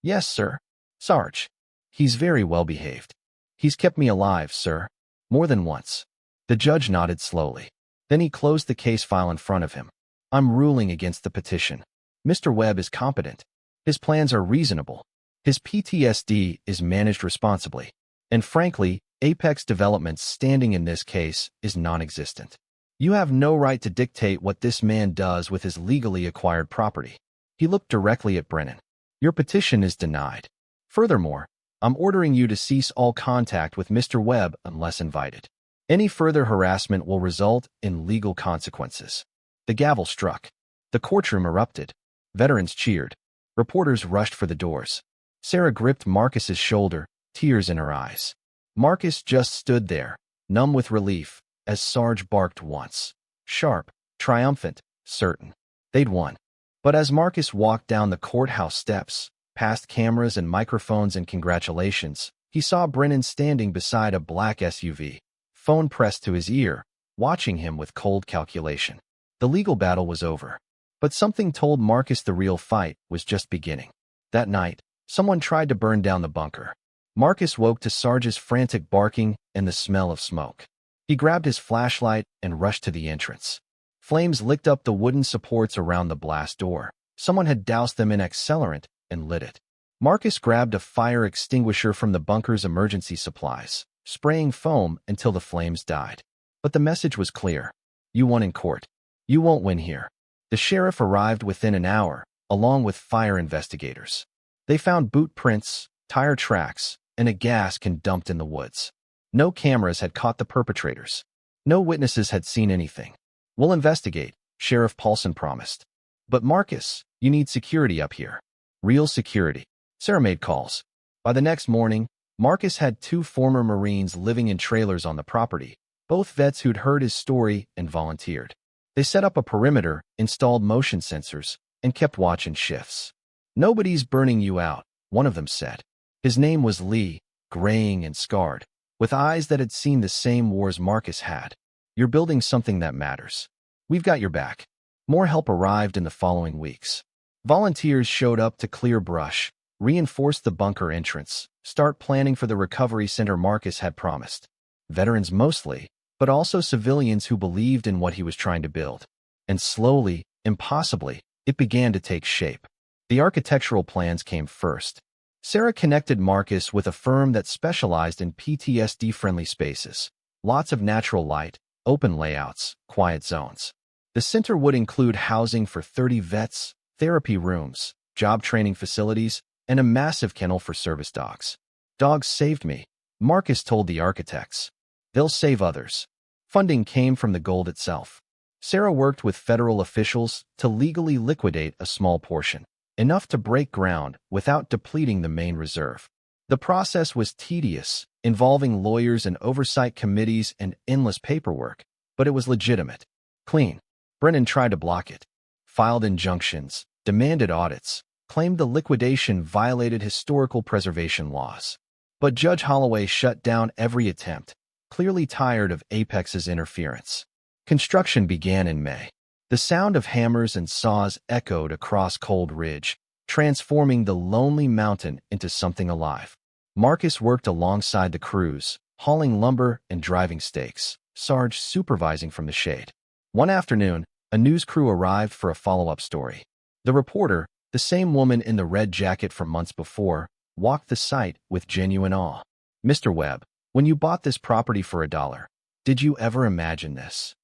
Yes, sir. Sarge. He's very well behaved. He's kept me alive, sir. More than once. The judge nodded slowly. Then he closed the case file in front of him. I'm ruling against the petition. Mr. Webb is competent. His plans are reasonable. His PTSD is managed responsibly. And frankly, Apex Development's standing in this case is non-existent. You have no right to dictate what this man does with his legally acquired property. He looked directly at Brennan. Your petition is denied. Furthermore, I'm ordering you to cease all contact with Mr. Webb unless invited. Any further harassment will result in legal consequences. The gavel struck. The courtroom erupted. Veterans cheered. Reporters rushed for the doors. Sarah gripped Marcus's shoulder, tears in her eyes. Marcus just stood there, numb with relief, as Sarge barked once. Sharp, triumphant, certain. They'd won. But as Marcus walked down the courthouse steps, past cameras and microphones and congratulations, he saw Brennan standing beside a black SUV, phone pressed to his ear, watching him with cold calculation. The legal battle was over. But something told Marcus the real fight was just beginning. That night, someone tried to burn down the bunker. Marcus woke to Sarge's frantic barking and the smell of smoke. He grabbed his flashlight and rushed to the entrance. Flames licked up the wooden supports around the blast door. Someone had doused them in accelerant and lit it. Marcus grabbed a fire extinguisher from the bunker's emergency supplies, spraying foam until the flames died. But the message was clear. You won in court. You won't win here. The sheriff arrived within an hour, along with fire investigators. They found boot prints, tire tracks, and a gas can dumped in the woods. No cameras had caught the perpetrators. No witnesses had seen anything. We'll investigate, Sheriff Paulson promised. But Marcus, you need security up here. Real security. Sarah made calls. By the next morning, Marcus had 2 former Marines living in trailers on the property, both vets who'd heard his story and volunteered. They set up a perimeter, installed motion sensors, and kept watch in shifts. Nobody's burning you out, one of them said. His name was Lee, graying and scarred, with eyes that had seen the same wars Marcus had. You're building something that matters. We've got your back. More help arrived in the following weeks. Volunteers showed up to clear brush, reinforce the bunker entrance, start planning for the recovery center Marcus had promised. Veterans mostly, but also civilians who believed in what he was trying to build. And slowly, impossibly, it began to take shape. The architectural plans came first. Sarah connected Marcus with a firm that specialized in PTSD-friendly spaces. Lots of natural light, open layouts, quiet zones. The center would include housing for 30 vets, therapy rooms, job training facilities, and a massive kennel for service dogs. Dogs saved me, Marcus told the architects. They'll save others. Funding came from the gold itself. Sarah worked with federal officials to legally liquidate a small portion, enough to break ground without depleting the main reserve. The process was tedious, involving lawyers and oversight committees and endless paperwork, but it was legitimate. Clean. Brennan tried to block it, filed injunctions, demanded audits, claimed the liquidation violated historical preservation laws. But Judge Holloway shut down every attempt, clearly tired of Apex's interference. Construction began in May. The sound of hammers and saws echoed across Cold Ridge, transforming the lonely mountain into something alive. Marcus worked alongside the crews, hauling lumber and driving stakes, Sarge supervising from the shade. One afternoon, a news crew arrived for a follow-up story. The reporter, the same woman in the red jacket from months before, walked the site with genuine awe. "Mr. Webb, when you bought this property for $1, did you ever imagine this?"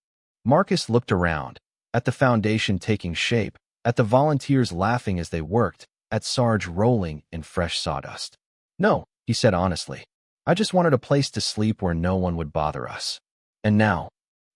Marcus looked around, at the foundation taking shape, at the volunteers laughing as they worked, at Sarge rolling in fresh sawdust. "No," he said honestly. "I just wanted a place to sleep where no one would bother us. And now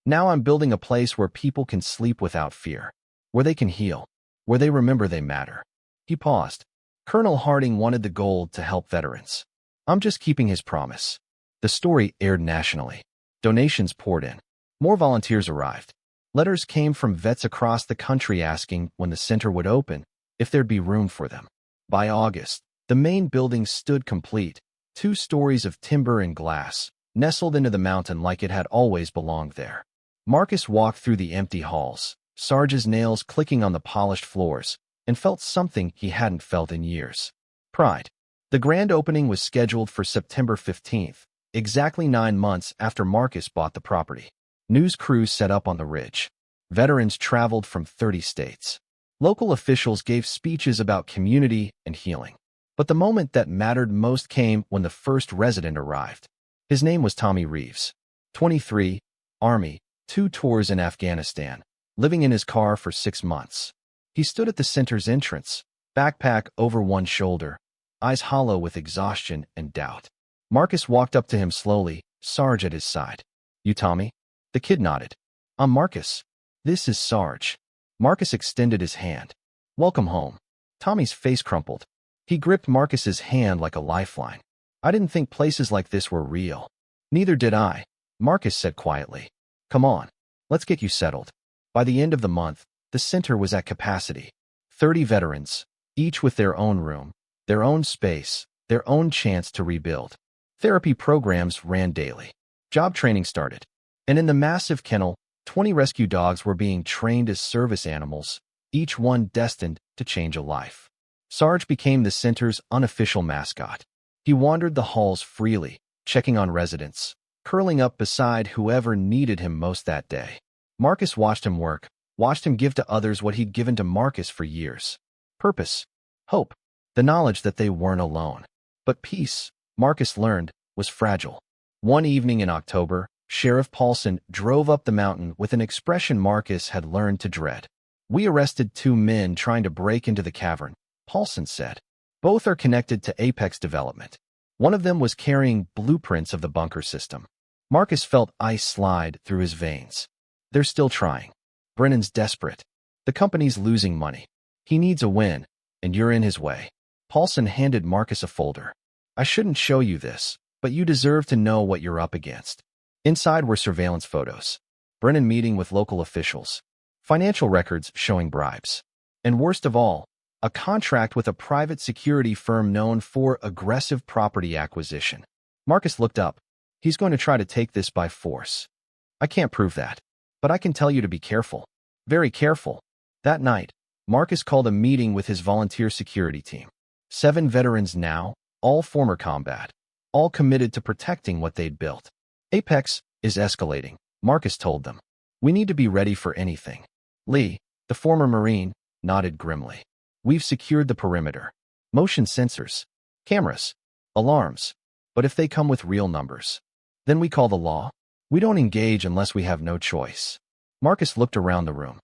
I'm building a place where people can sleep without fear, where they can heal, where they remember they matter." He paused. Colonel Harding wanted the gold to help veterans. I'm just keeping his promise. The story aired nationally. Donations poured in. More volunteers arrived. Letters came from vets across the country asking when the center would open, if there'd be room for them. By August, the main building stood complete, 2 stories of timber and glass, nestled into the mountain like it had always belonged there. Marcus walked through the empty halls, Sarge's nails clicking on the polished floors, and felt something he hadn't felt in years. Pride. The grand opening was scheduled for September 15th, exactly 9 months after Marcus bought the property. News crews set up on the ridge. Veterans traveled from 30 states. Local officials gave speeches about community and healing. But the moment that mattered most came when the first resident arrived. His name was Tommy Reeves. 23, Army, 2 tours in Afghanistan, living in his car for 6 months. He stood at the center's entrance, backpack over one shoulder, eyes hollow with exhaustion and doubt. Marcus walked up to him slowly, Sarge at his side. "You Tommy?" The kid nodded. "I'm Marcus. This is Sarge." Marcus extended his hand. "Welcome home." Tommy's face crumpled. He gripped Marcus's hand like a lifeline. "I didn't think places like this were real." "Neither did I," Marcus said quietly. "Come on, let's get you settled." By the end of the month, the center was at capacity. 30 veterans, each with their own room, their own space, their own chance to rebuild. Therapy programs ran daily. Job training started. And in the massive kennel, 20 rescue dogs were being trained as service animals, each one destined to change a life. Sarge became the center's unofficial mascot. He wandered the halls freely, checking on residents, curling up beside whoever needed him most that day. Marcus watched him work, watched him give to others what he'd given to Marcus for years. Purpose, hope, the knowledge that they weren't alone. But peace, Marcus learned, was fragile. One evening in October, Sheriff Paulson drove up the mountain with an expression Marcus had learned to dread. "We arrested 2 men trying to break into the cavern," Paulson said. "Both are connected to Apex development. One of them was carrying blueprints of the bunker system." Marcus felt ice slide through his veins. "They're still trying. Brennan's desperate. The company's losing money. He needs a win, and you're in his way." Paulson handed Marcus a folder. "I shouldn't show you this, but you deserve to know what you're up against." Inside were surveillance photos, Brennan meeting with local officials, financial records showing bribes, and worst of all, a contract with a private security firm known for aggressive property acquisition. Marcus looked up. "He's going to try to take this by force. I can't prove that, but I can tell you to be careful. Very careful." That night, Marcus called a meeting with his volunteer security team. 7 veterans now, all former combat, all committed to protecting what they'd built. Apex is escalating, Marcus told them. We need to be ready for anything. Lee, the former Marine, nodded grimly. We've secured the perimeter. Motion sensors, cameras, alarms. But if they come with real numbers, then we call the law. We don't engage unless we have no choice. Marcus looked around the room.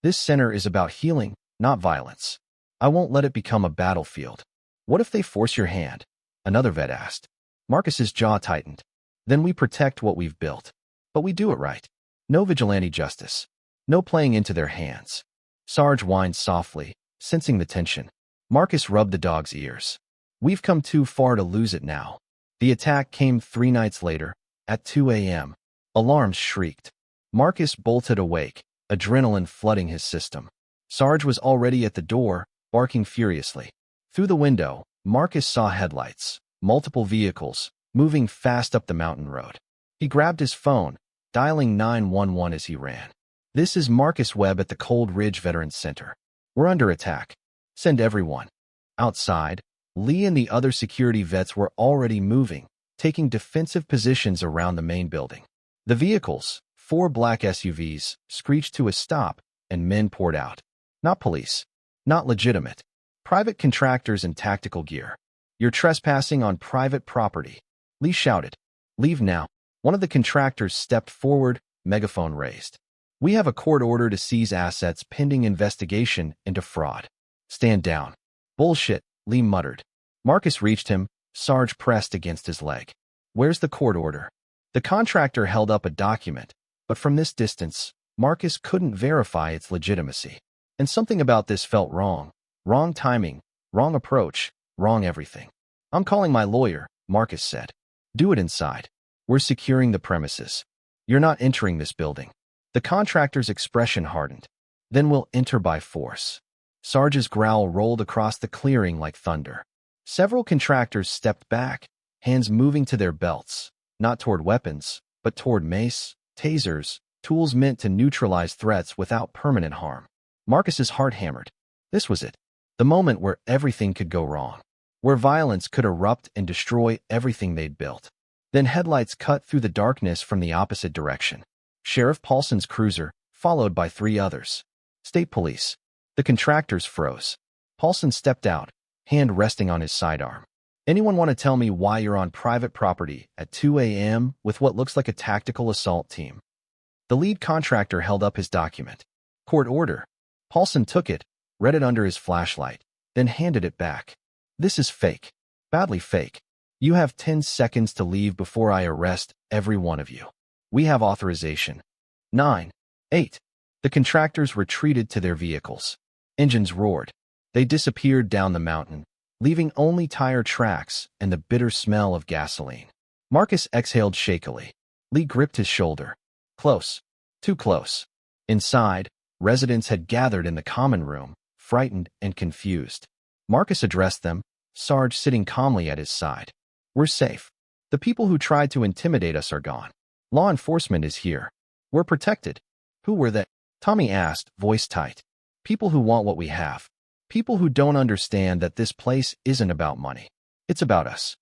This center is about healing, not violence. I won't let it become a battlefield. What if they force your hand? Another vet asked. Marcus's jaw tightened. Then we protect what we've built. But we do it right. No vigilante justice. No playing into their hands. Sarge whined softly, sensing the tension. Marcus rubbed the dog's ears. We've come too far to lose it now. The attack came 3 nights later, at 2 a.m. Alarms shrieked. Marcus bolted awake, adrenaline flooding his system. Sarge was already at the door, barking furiously. Through the window, Marcus saw headlights, multiple vehicles, moving fast up the mountain road. He grabbed his phone, dialing 911 as he ran. This is Marcus Webb at the Cold Ridge Veterans Center. We're under attack. Send everyone. Outside, Lee and the other security vets were already moving, taking defensive positions around the main building. The vehicles, 4 black SUVs, screeched to a stop, and men poured out. Not police. Not legitimate. Private contractors in tactical gear. You're trespassing on private property. Lee shouted. Leave now. One of the contractors stepped forward, megaphone raised. We have a court order to seize assets pending investigation into fraud. Stand down. Bullshit, Lee muttered. Marcus reached him. Sarge pressed against his leg. Where's the court order? The contractor held up a document, but from this distance, Marcus couldn't verify its legitimacy. And something about this felt wrong. Wrong timing, wrong approach, wrong everything. I'm calling my lawyer, Marcus said. Do it inside. We're securing the premises. You're not entering this building. The contractor's expression hardened. Then we'll enter by force. Sarge's growl rolled across the clearing like thunder. Several contractors stepped back, hands moving to their belts, not toward weapons, but toward mace, tasers, tools meant to neutralize threats without permanent harm. Marcus's heart hammered. This was it. The moment where everything could go wrong. Where violence could erupt and destroy everything they'd built. Then headlights cut through the darkness from the opposite direction. Sheriff Paulson's cruiser, followed by 3 others. State police. The contractors froze. Paulson stepped out, hand resting on his sidearm. Anyone want to tell me why you're on private property at 2 a.m. with what looks like a tactical assault team? The lead contractor held up his document. Court order. Paulson took it, read it under his flashlight, then handed it back. This is fake. Badly fake. You have 10 seconds to leave before I arrest every one of you. We have authorization. 9, 8. The contractors retreated to their vehicles. Engines roared. They disappeared down the mountain, leaving only tire tracks and the bitter smell of gasoline. Marcus exhaled shakily. Lee gripped his shoulder. Close. Too close. Inside, residents had gathered in the common room, frightened and confused. Marcus addressed them, Sarge sitting calmly at his side. We're safe. The people who tried to intimidate us are gone. Law enforcement is here. We're protected. Who were they? Tommy asked, voice tight. People who want what we have. People who don't understand that this place isn't about money. It's about us.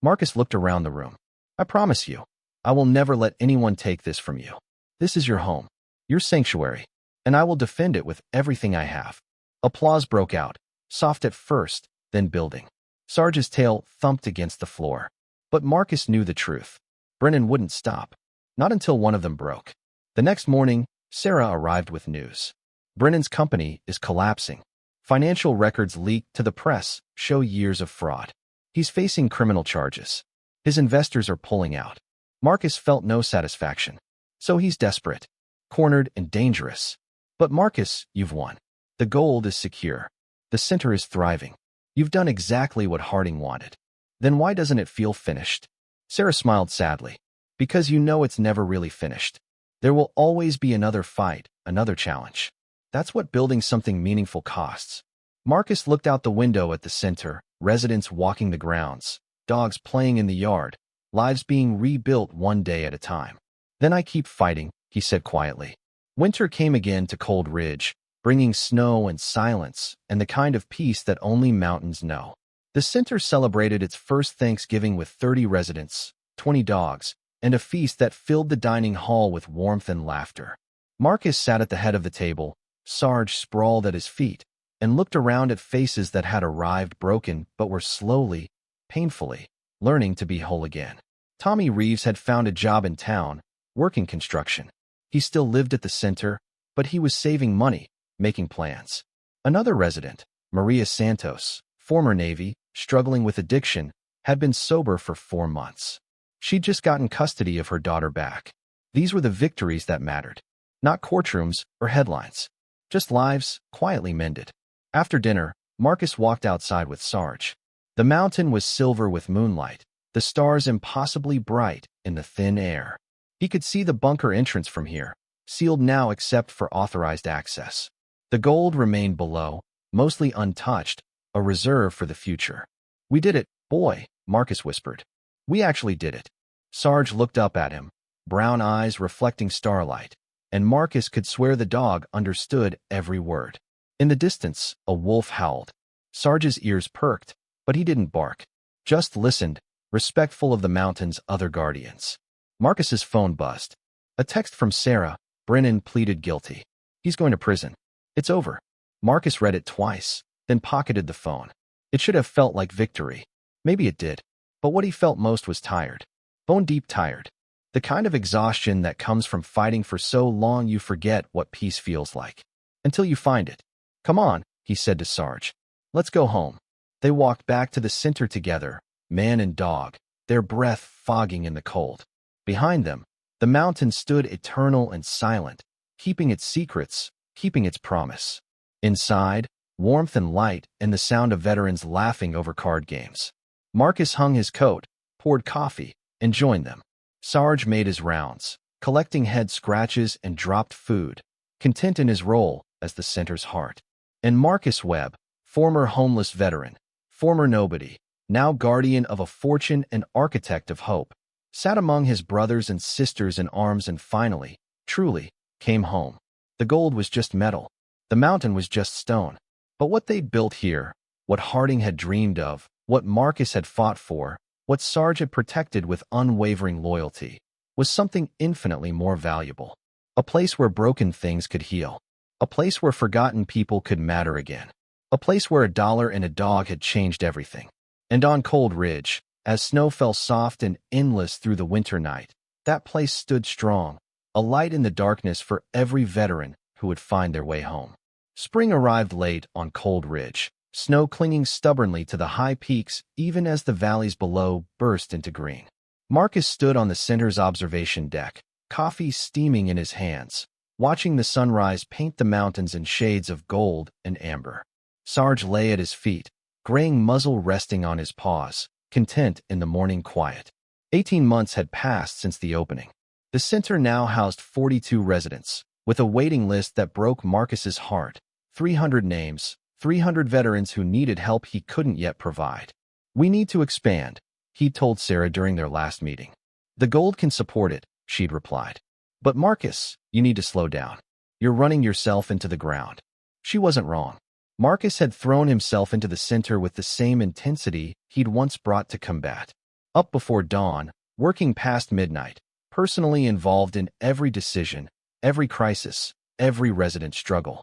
Marcus looked around the room. I promise you, I will never let anyone take this from you. This is your home, your sanctuary, and I will defend it with everything I have. Applause broke out, soft at first, then building. Sarge's tail thumped against the floor. But Marcus knew the truth. Brennan wouldn't stop. Not until one of them broke. The next morning, Sarah arrived with news. Brennan's company is collapsing. Financial records leaked to the press show years of fraud. He's facing criminal charges. His investors are pulling out. Marcus felt no satisfaction. So he's desperate, cornered and dangerous. But Marcus, you've won. The gold is secure. The center is thriving. You've done exactly what Harding wanted. Then why doesn't it feel finished? Sarah smiled sadly. Because you know it's never really finished. There will always be another fight, another challenge. That's what building something meaningful costs. Marcus looked out the window at the center, residents walking the grounds, dogs playing in the yard, lives being rebuilt one day at a time. Then I keep fighting, he said quietly. Winter came again to Cold Ridge, bringing snow and silence and the kind of peace that only mountains know. The center celebrated its first Thanksgiving with 30 residents, 20 dogs, and a feast that filled the dining hall with warmth and laughter. Marcus sat at the head of the table, Sarge sprawled at his feet, and looked around at faces that had arrived broken but were slowly, painfully, learning to be whole again. Tommy Reeves had found a job in town, working construction. He still lived at the center, but he was saving money, making plans. Another resident, Maria Santos, former Navy, struggling with addiction, had been sober for 4 months. She'd just gotten custody of her daughter back. These were the victories that mattered. Not courtrooms or headlines. Just lives quietly mended. After dinner, Marcus walked outside with Sarge. The mountain was silver with moonlight, the stars impossibly bright in the thin air. He could see the bunker entrance from here, sealed now except for authorized access. The gold remained below, mostly untouched, a reserve for the future. "We did it, boy," Marcus whispered. "We actually did it." Sarge looked up at him, brown eyes reflecting starlight, and Marcus could swear the dog understood every word. In the distance, a wolf howled. Sarge's ears perked, but he didn't bark, just listened, respectful of the mountain's other guardians. Marcus's phone buzzed. A text from Sarah. Brennan pleaded guilty. "He's going to prison. It's over." Marcus read it twice, then pocketed the phone. It should have felt like victory. Maybe it did. But what he felt most was tired. Bone-deep tired. The kind of exhaustion that comes from fighting for so long you forget what peace feels like. Until you find it. "Come on," he said to Sarge. "Let's go home." They walked back to the center together, man and dog, their breath fogging in the cold. Behind them, the mountain stood eternal and silent, keeping its secrets, keeping its promise. Inside, warmth and light and the sound of veterans laughing over card games. Marcus hung his coat, poured coffee, and joined them. Sarge made his rounds, collecting head scratches and dropped food, content in his role as the center's heart. And Marcus Webb, former homeless veteran, former nobody, now guardian of a fortune and architect of hope, sat among his brothers and sisters in arms and finally, truly, came home. The gold was just metal. The mountain was just stone. But what they'd built here, what Harding had dreamed of, what Marcus had fought for, what Sarge had protected with unwavering loyalty, was something infinitely more valuable. A place where broken things could heal. A place where forgotten people could matter again. A place where $1 and a dog had changed everything. And on Cold Ridge, as snow fell soft and endless through the winter night, that place stood strong, a light in the darkness for every veteran who would find their way home. Spring arrived late on Cold Ridge, snow clinging stubbornly to the high peaks even as the valleys below burst into green. Marcus stood on the center's observation deck, coffee steaming in his hands, watching the sunrise paint the mountains in shades of gold and amber. Sarge lay at his feet, graying muzzle resting on his paws, content in the morning quiet. 18 months had passed since the opening. The center now housed 42 residents, with a waiting list that broke Marcus's heart. 300 names, 300 veterans who needed help he couldn't yet provide. "We need to expand," he told Sarah during their last meeting. "The gold can support it," she'd replied. "But Marcus, you need to slow down. You're running yourself into the ground." She wasn't wrong. Marcus had thrown himself into the center with the same intensity he'd once brought to combat. Up before dawn, working past midnight, personally involved in every decision, every crisis, every resident struggle.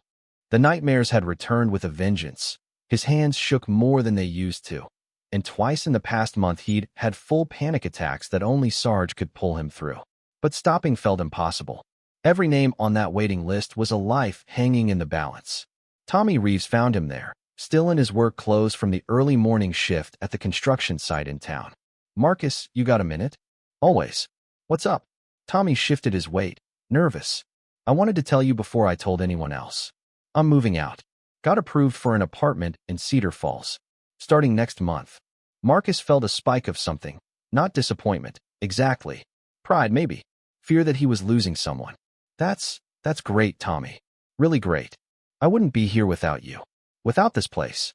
The nightmares had returned with a vengeance. His hands shook more than they used to. And twice in the past month he'd had full panic attacks that only Sarge could pull him through. But stopping felt impossible. Every name on that waiting list was a life hanging in the balance. Tommy Reeves found him there, still in his work clothes from the early morning shift at the construction site in town. "Marcus, you got a minute?" "Always." "What's up?" Tommy shifted his weight, nervous. "I wanted to tell you before I told anyone else. I'm moving out. Got approved for an apartment in Cedar Falls. Starting next month." Marcus felt a spike of something. Not disappointment, exactly. Pride, maybe. Fear that he was losing someone. That's great, Tommy. Really great. I wouldn't be here without you. Without this place."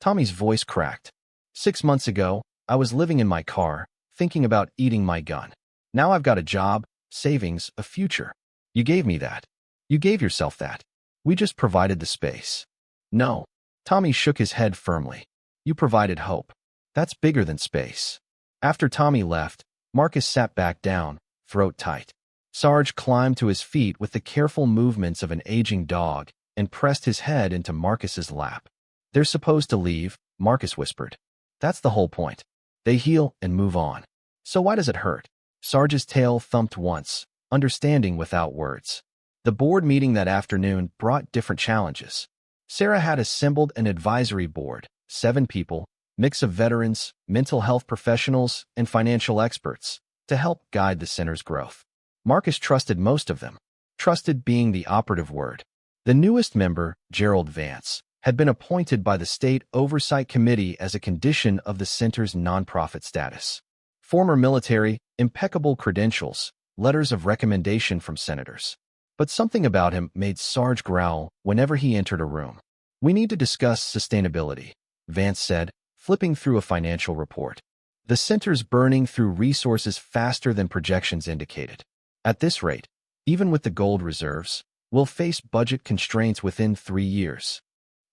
Tommy's voice cracked. 6 months ago, I was living in my car, thinking about eating my gun. Now I've got a job, savings, a future. You gave me that. You gave yourself that. We just provided the space. No. Tommy shook his head firmly. You provided hope. That's bigger than space. After Tommy left, Marcus sat back down, throat tight. Sarge climbed to his feet with the careful movements of an aging dog and pressed his head into Marcus's lap. They're supposed to leave, Marcus whispered. That's the whole point. They heal and move on. So why does it hurt? Sarge's tail thumped once, understanding without words. The board meeting that afternoon brought different challenges. Sarah had assembled an advisory board, 7 people, mix of veterans, mental health professionals, and financial experts, to help guide the center's growth. Marcus trusted most of them. Trusted being the operative word. The newest member, Gerald Vance, had been appointed by the State Oversight Committee as a condition of the center's nonprofit status. Former military, impeccable credentials, letters of recommendation from senators. But something about him made Sarge growl whenever he entered a room. We need to discuss sustainability, Vance said, flipping through a financial report. The center's burning through resources faster than projections indicated. At this rate, even with the gold reserves, we'll face budget constraints within 3 years.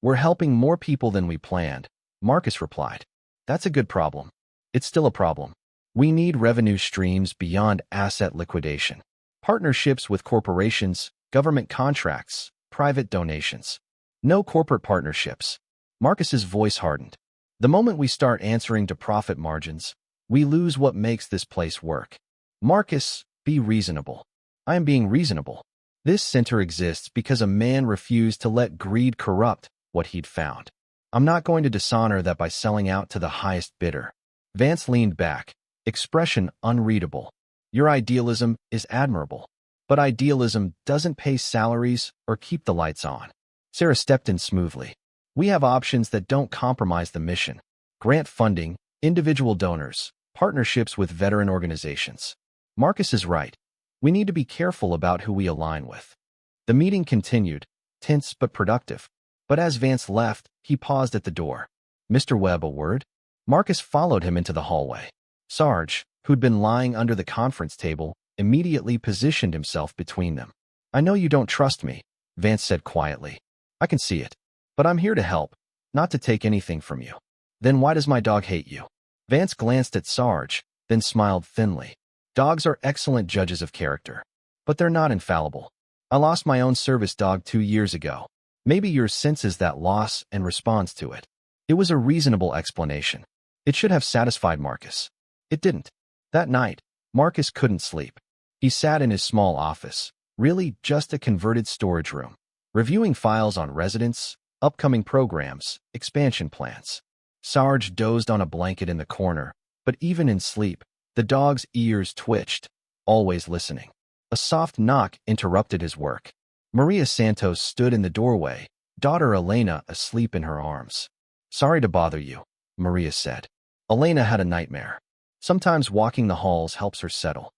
We're helping more people than we planned, Marcus replied. That's a good problem. It's still a problem. We need revenue streams beyond asset liquidation. Partnerships with corporations, government contracts, private donations. No corporate partnerships. Marcus's voice hardened. The moment we start answering to profit margins, we lose what makes this place work. Marcus, be reasonable. I am being reasonable. This center exists because a man refused to let greed corrupt what he'd found. I'm not going to dishonor that by selling out to the highest bidder. Vance leaned back, expression unreadable. Your idealism is admirable, but idealism doesn't pay salaries or keep the lights on. Sarah stepped in smoothly. We have options that don't compromise the mission. Grant funding, individual donors, partnerships with veteran organizations. Marcus is right. We need to be careful about who we align with. The meeting continued, tense but productive. But as Vance left, he paused at the door. Mr. Webb, a word? Marcus followed him into the hallway. Sarge, who'd been lying under the conference table, immediately positioned himself between them. I know you don't trust me, Vance said quietly. I can see it. But I'm here to help, not to take anything from you. Then why does my dog hate you? Vance glanced at Sarge, then smiled thinly. Dogs are excellent judges of character. But they're not infallible. I lost my own service dog 2 years ago. Maybe yours senses that loss and responds to it. It was a reasonable explanation. It should have satisfied Marcus. It didn't. That night, Marcus couldn't sleep. He sat in his small office, really just a converted storage room, reviewing files on residents, upcoming programs, expansion plans. Sarge dozed on a blanket in the corner, but even in sleep, the dog's ears twitched, always listening. A soft knock interrupted his work. Maria Santos stood in the doorway, daughter Elena asleep in her arms. Sorry to bother you, Maria said. Elena had a nightmare. Sometimes walking the halls helps her settle.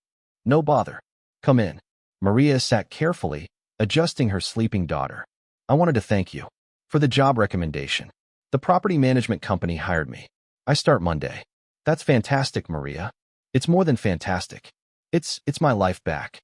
No bother. Come in. Maria sat carefully, adjusting her sleeping daughter. I wanted to thank you for the job recommendation. The property management company hired me. I start Monday. That's fantastic, Maria. It's more than fantastic. It's my life back.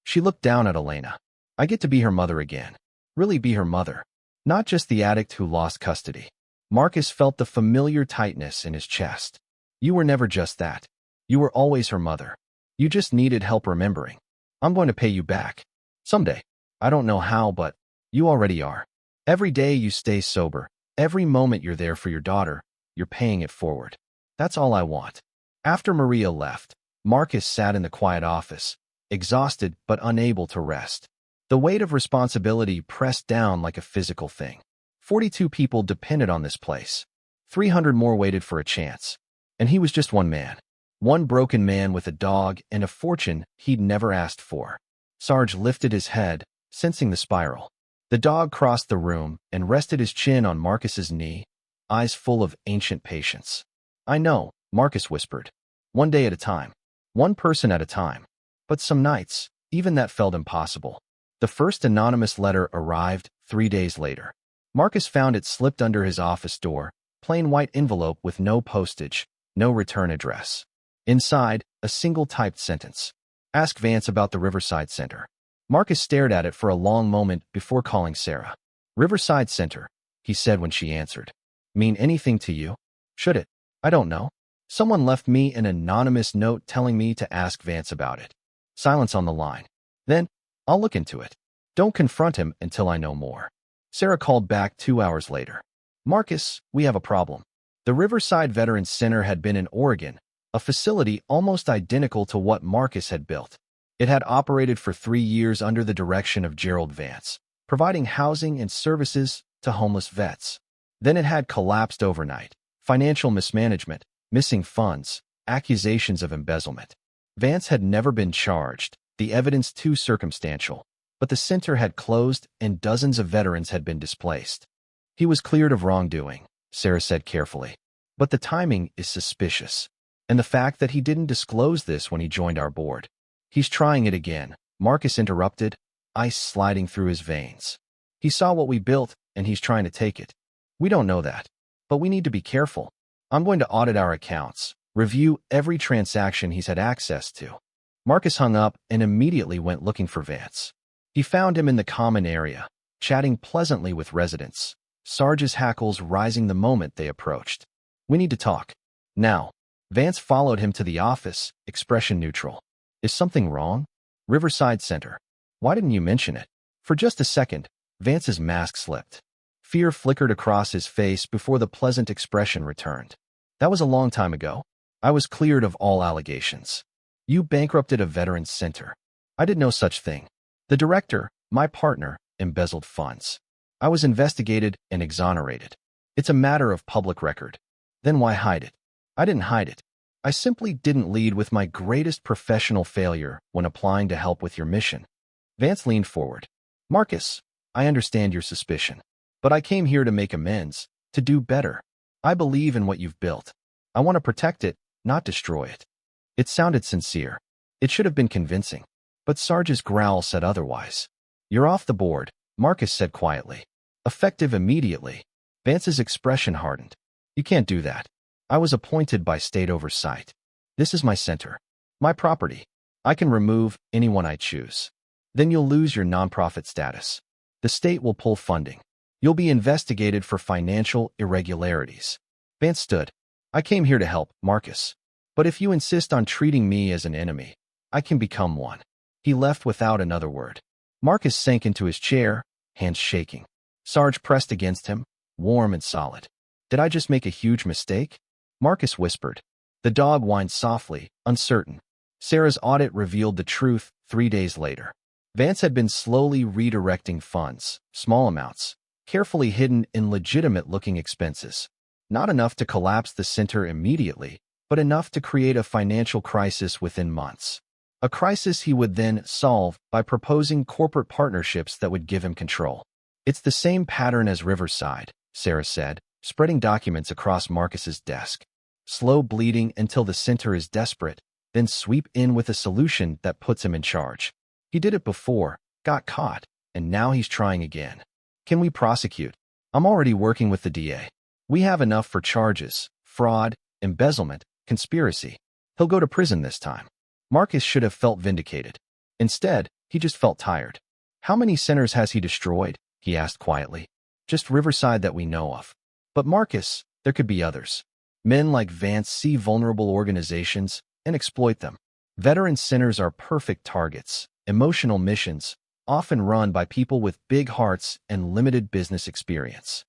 She looked down at Elena. I get to be her mother again. Really be her mother. Not just the addict who lost custody. Marcus felt the familiar tightness in his chest. You were never just that. You were always her mother. You just needed help remembering. I'm going to pay you back. Someday. I don't know how, but you already are. Every day you stay sober. Every moment you're there for your daughter, you're paying it forward. That's all I want. After Maria left, Marcus sat in the quiet office, exhausted but unable to rest. The weight of responsibility pressed down like a physical thing. 42 people depended on this place. 300 more waited for a chance. And he was just one man. One broken man with a dog and a fortune he'd never asked for. Sarge lifted his head, sensing the spiral. The dog crossed the room and rested his chin on Marcus's knee, eyes full of ancient patience. I know, Marcus whispered. One day at a time. One person at a time. But some nights, even that felt impossible. The first anonymous letter arrived 3 days later. Marcus found it slipped under his office door, plain white envelope with no postage, no return address. Inside, a single typed sentence. Ask Vance about the Riverside Center. Marcus stared at it for a long moment before calling Sarah. Riverside Center, he said when she answered. Mean anything to you? Should it? I don't know. Someone left me an anonymous note telling me to ask Vance about it. Silence on the line. Then, I'll look into it. Don't confront him until I know more. Sarah called back 2 hours later. Marcus, we have a problem. The Riverside Veterans Center had been in Oregon, a facility almost identical to what Marcus had built. It had operated for 3 years under the direction of Gerald Vance, providing housing and services to homeless vets. Then it had collapsed overnight. Financial mismanagement, missing funds, accusations of embezzlement. Vance had never been charged, the evidence too circumstantial, but the center had closed and dozens of veterans had been displaced. He was cleared of wrongdoing, Sarah said carefully. But the timing is suspicious. And the fact that he didn't disclose this when he joined our board. He's trying it again, Marcus interrupted, ice sliding through his veins. He saw what we built, and he's trying to take it. We don't know that. But we need to be careful. I'm going to audit our accounts, review every transaction he's had access to. Marcus hung up and immediately went looking for Vance. He found him in the common area, chatting pleasantly with residents, Sarge's hackles rising the moment they approached. We need to talk. Now. Vance followed him to the office, expression neutral. Is something wrong? Riverside Center. Why didn't you mention it? For just a second, Vance's mask slipped. Fear flickered across his face before the pleasant expression returned. That was a long time ago. I was cleared of all allegations. You bankrupted a veterans center. I did no such thing. The director, my partner, embezzled funds. I was investigated and exonerated. It's a matter of public record. Then why hide it? I didn't hide it. I simply didn't lead with my greatest professional failure when applying to help with your mission. Vance leaned forward. Marcus, I understand your suspicion. But I came here to make amends, to do better. I believe in what you've built. I want to protect it, not destroy it. It sounded sincere. It should have been convincing. But Sarge's growl said otherwise. You're off the board, Marcus said quietly. Effective immediately. Vance's expression hardened. You can't do that. I was appointed by state oversight. This is my center. My property. I can remove anyone I choose. Then you'll lose your nonprofit status. The state will pull funding. You'll be investigated for financial irregularities. Vance stood. I came here to help, Marcus. But if you insist on treating me as an enemy, I can become one. He left without another word. Marcus sank into his chair, hands shaking. Sarge pressed against him, warm and solid. Did I just make a huge mistake? Marcus whispered. The dog whined softly, uncertain. Sarah's audit revealed the truth 3 days later. Vance had been slowly redirecting funds, small amounts, carefully hidden in legitimate-looking expenses. Not enough to collapse the center immediately, but enough to create a financial crisis within months. A crisis he would then solve by proposing corporate partnerships that would give him control. It's the same pattern as Riverside, Sarah said, spreading documents across Marcus's desk. Slow bleeding until the center is desperate, then sweep in with a solution that puts him in charge. He did it before, got caught, and now he's trying again. Can we prosecute? I'm already working with the DA. We have enough for charges, fraud, embezzlement, conspiracy. He'll go to prison this time. Marcus should have felt vindicated. Instead, he just felt tired. How many centers has he destroyed? He asked quietly. Just Riverside that we know of. But Marcus, there could be others. Men like Vance see vulnerable organizations and exploit them. Veteran centers are perfect targets, emotional missions, often run by people with big hearts and limited business experience.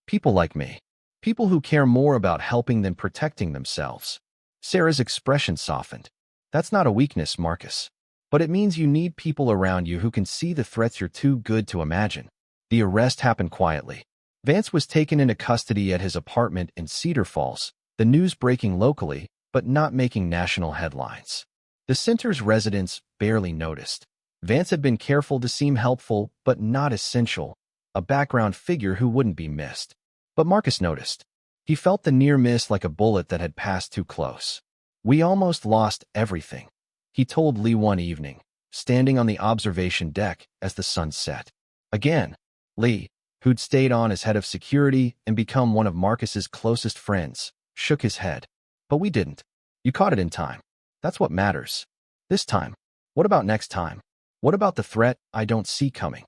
People like me. People who care more about helping than protecting themselves. Sarah's expression softened. That's not a weakness, Marcus. But it means you need people around you who can see the threats you're too good to imagine. The arrest happened quietly. Vance was taken into custody at his apartment in Cedar Falls, the news breaking locally, but not making national headlines. The center's residents barely noticed. Vance had been careful to seem helpful, but not essential, a background figure who wouldn't be missed. But Marcus noticed. He felt the near miss like a bullet that had passed too close. We almost lost everything, he told Lee one evening, standing on the observation deck as the sun set. Again, Lee, who'd stayed on as head of security and become one of Marcus's closest friends, shook his head. But we didn't. You caught it in time. That's what matters. This time. What about next time? What about the threat I don't see coming?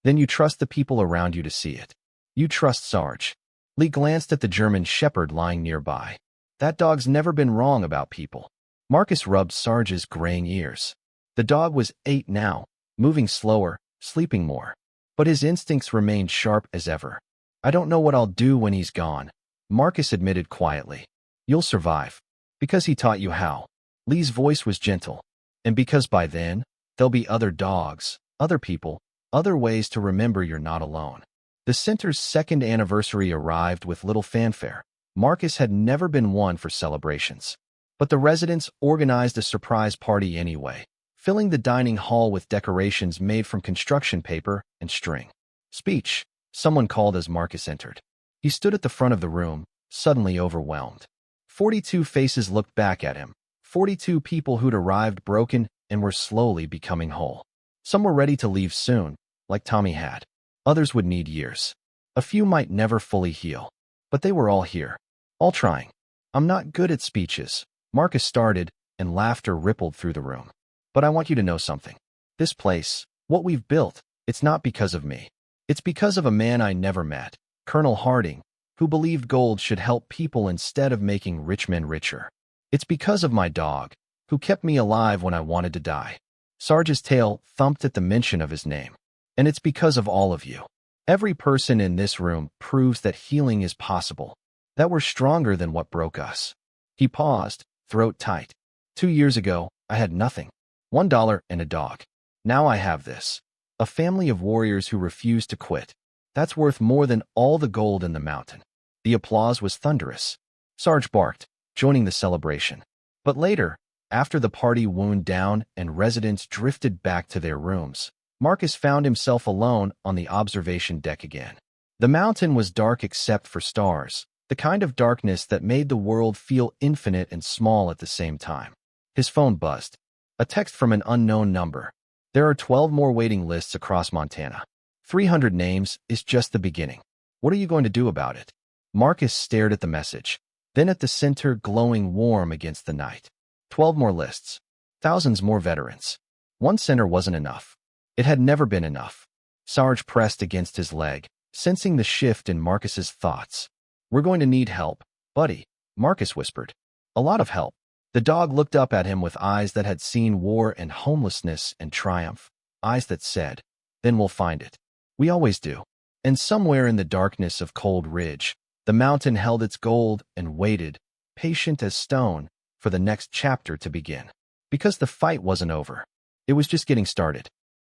Then you trust the people around you to see it. You trust Sarge. Lee glanced at the German shepherd lying nearby. That dog's never been wrong about people. Marcus rubbed Sarge's graying ears. The dog was 8 now, moving slower, sleeping more. But his instincts remained sharp as ever. I don't know what I'll do when he's gone, Marcus admitted quietly. You'll survive. Because he taught you how. Lee's voice was gentle. And because by then, there'll be other dogs, other people, other ways to remember you're not alone. The center's second anniversary arrived with little fanfare. Marcus had never been one for celebrations. But the residents organized a surprise party anyway, filling the dining hall with decorations made from construction paper and string. Speech, someone called as Marcus entered. He stood at the front of the room, suddenly overwhelmed. 42 faces looked back at him. 42 people who'd arrived broken and were slowly becoming whole. Some were ready to leave soon, like Tommy had. Others would need years. A few might never fully heal. But they were all here. All trying. I'm not good at speeches, Marcus started, and laughter rippled through the room. But I want you to know something. This place, what we've built, it's not because of me. It's because of a man I never met, Colonel Harding, who believed gold should help people instead of making rich men richer. It's because of my dog, who kept me alive when I wanted to die. Sarge's tail thumped at the mention of his name. And it's because of all of you. Every person in this room proves that healing is possible, that we're stronger than what broke us. He paused, throat tight. 2 years ago, I had nothing. $1 and a dog. Now I have this. A family of warriors who refuse to quit. That's worth more than all the gold in the mountain. The applause was thunderous. Sarge barked, joining the celebration. But later, after the party wound down and residents drifted back to their rooms, Marcus found himself alone on the observation deck again. The mountain was dark except for stars, the kind of darkness that made the world feel infinite and small at the same time. His phone buzzed. A text from an unknown number. There are 12 more waiting lists across Montana. 300 names is just the beginning. What are you going to do about it? Marcus stared at the message, then at the center glowing warm against the night. 12 more lists. Thousands more veterans. One center wasn't enough. It had never been enough. Sarge pressed against his leg, sensing the shift in Marcus's thoughts. We're going to need help, buddy, Marcus whispered. A lot of help. The dog looked up at him with eyes that had seen war and homelessness and triumph, eyes that said, then we'll find it. We always do. And somewhere in the darkness of Cold Ridge, the mountain held its gold and waited, patient as stone, for the next chapter to begin. Because the fight wasn't over. It was just getting started.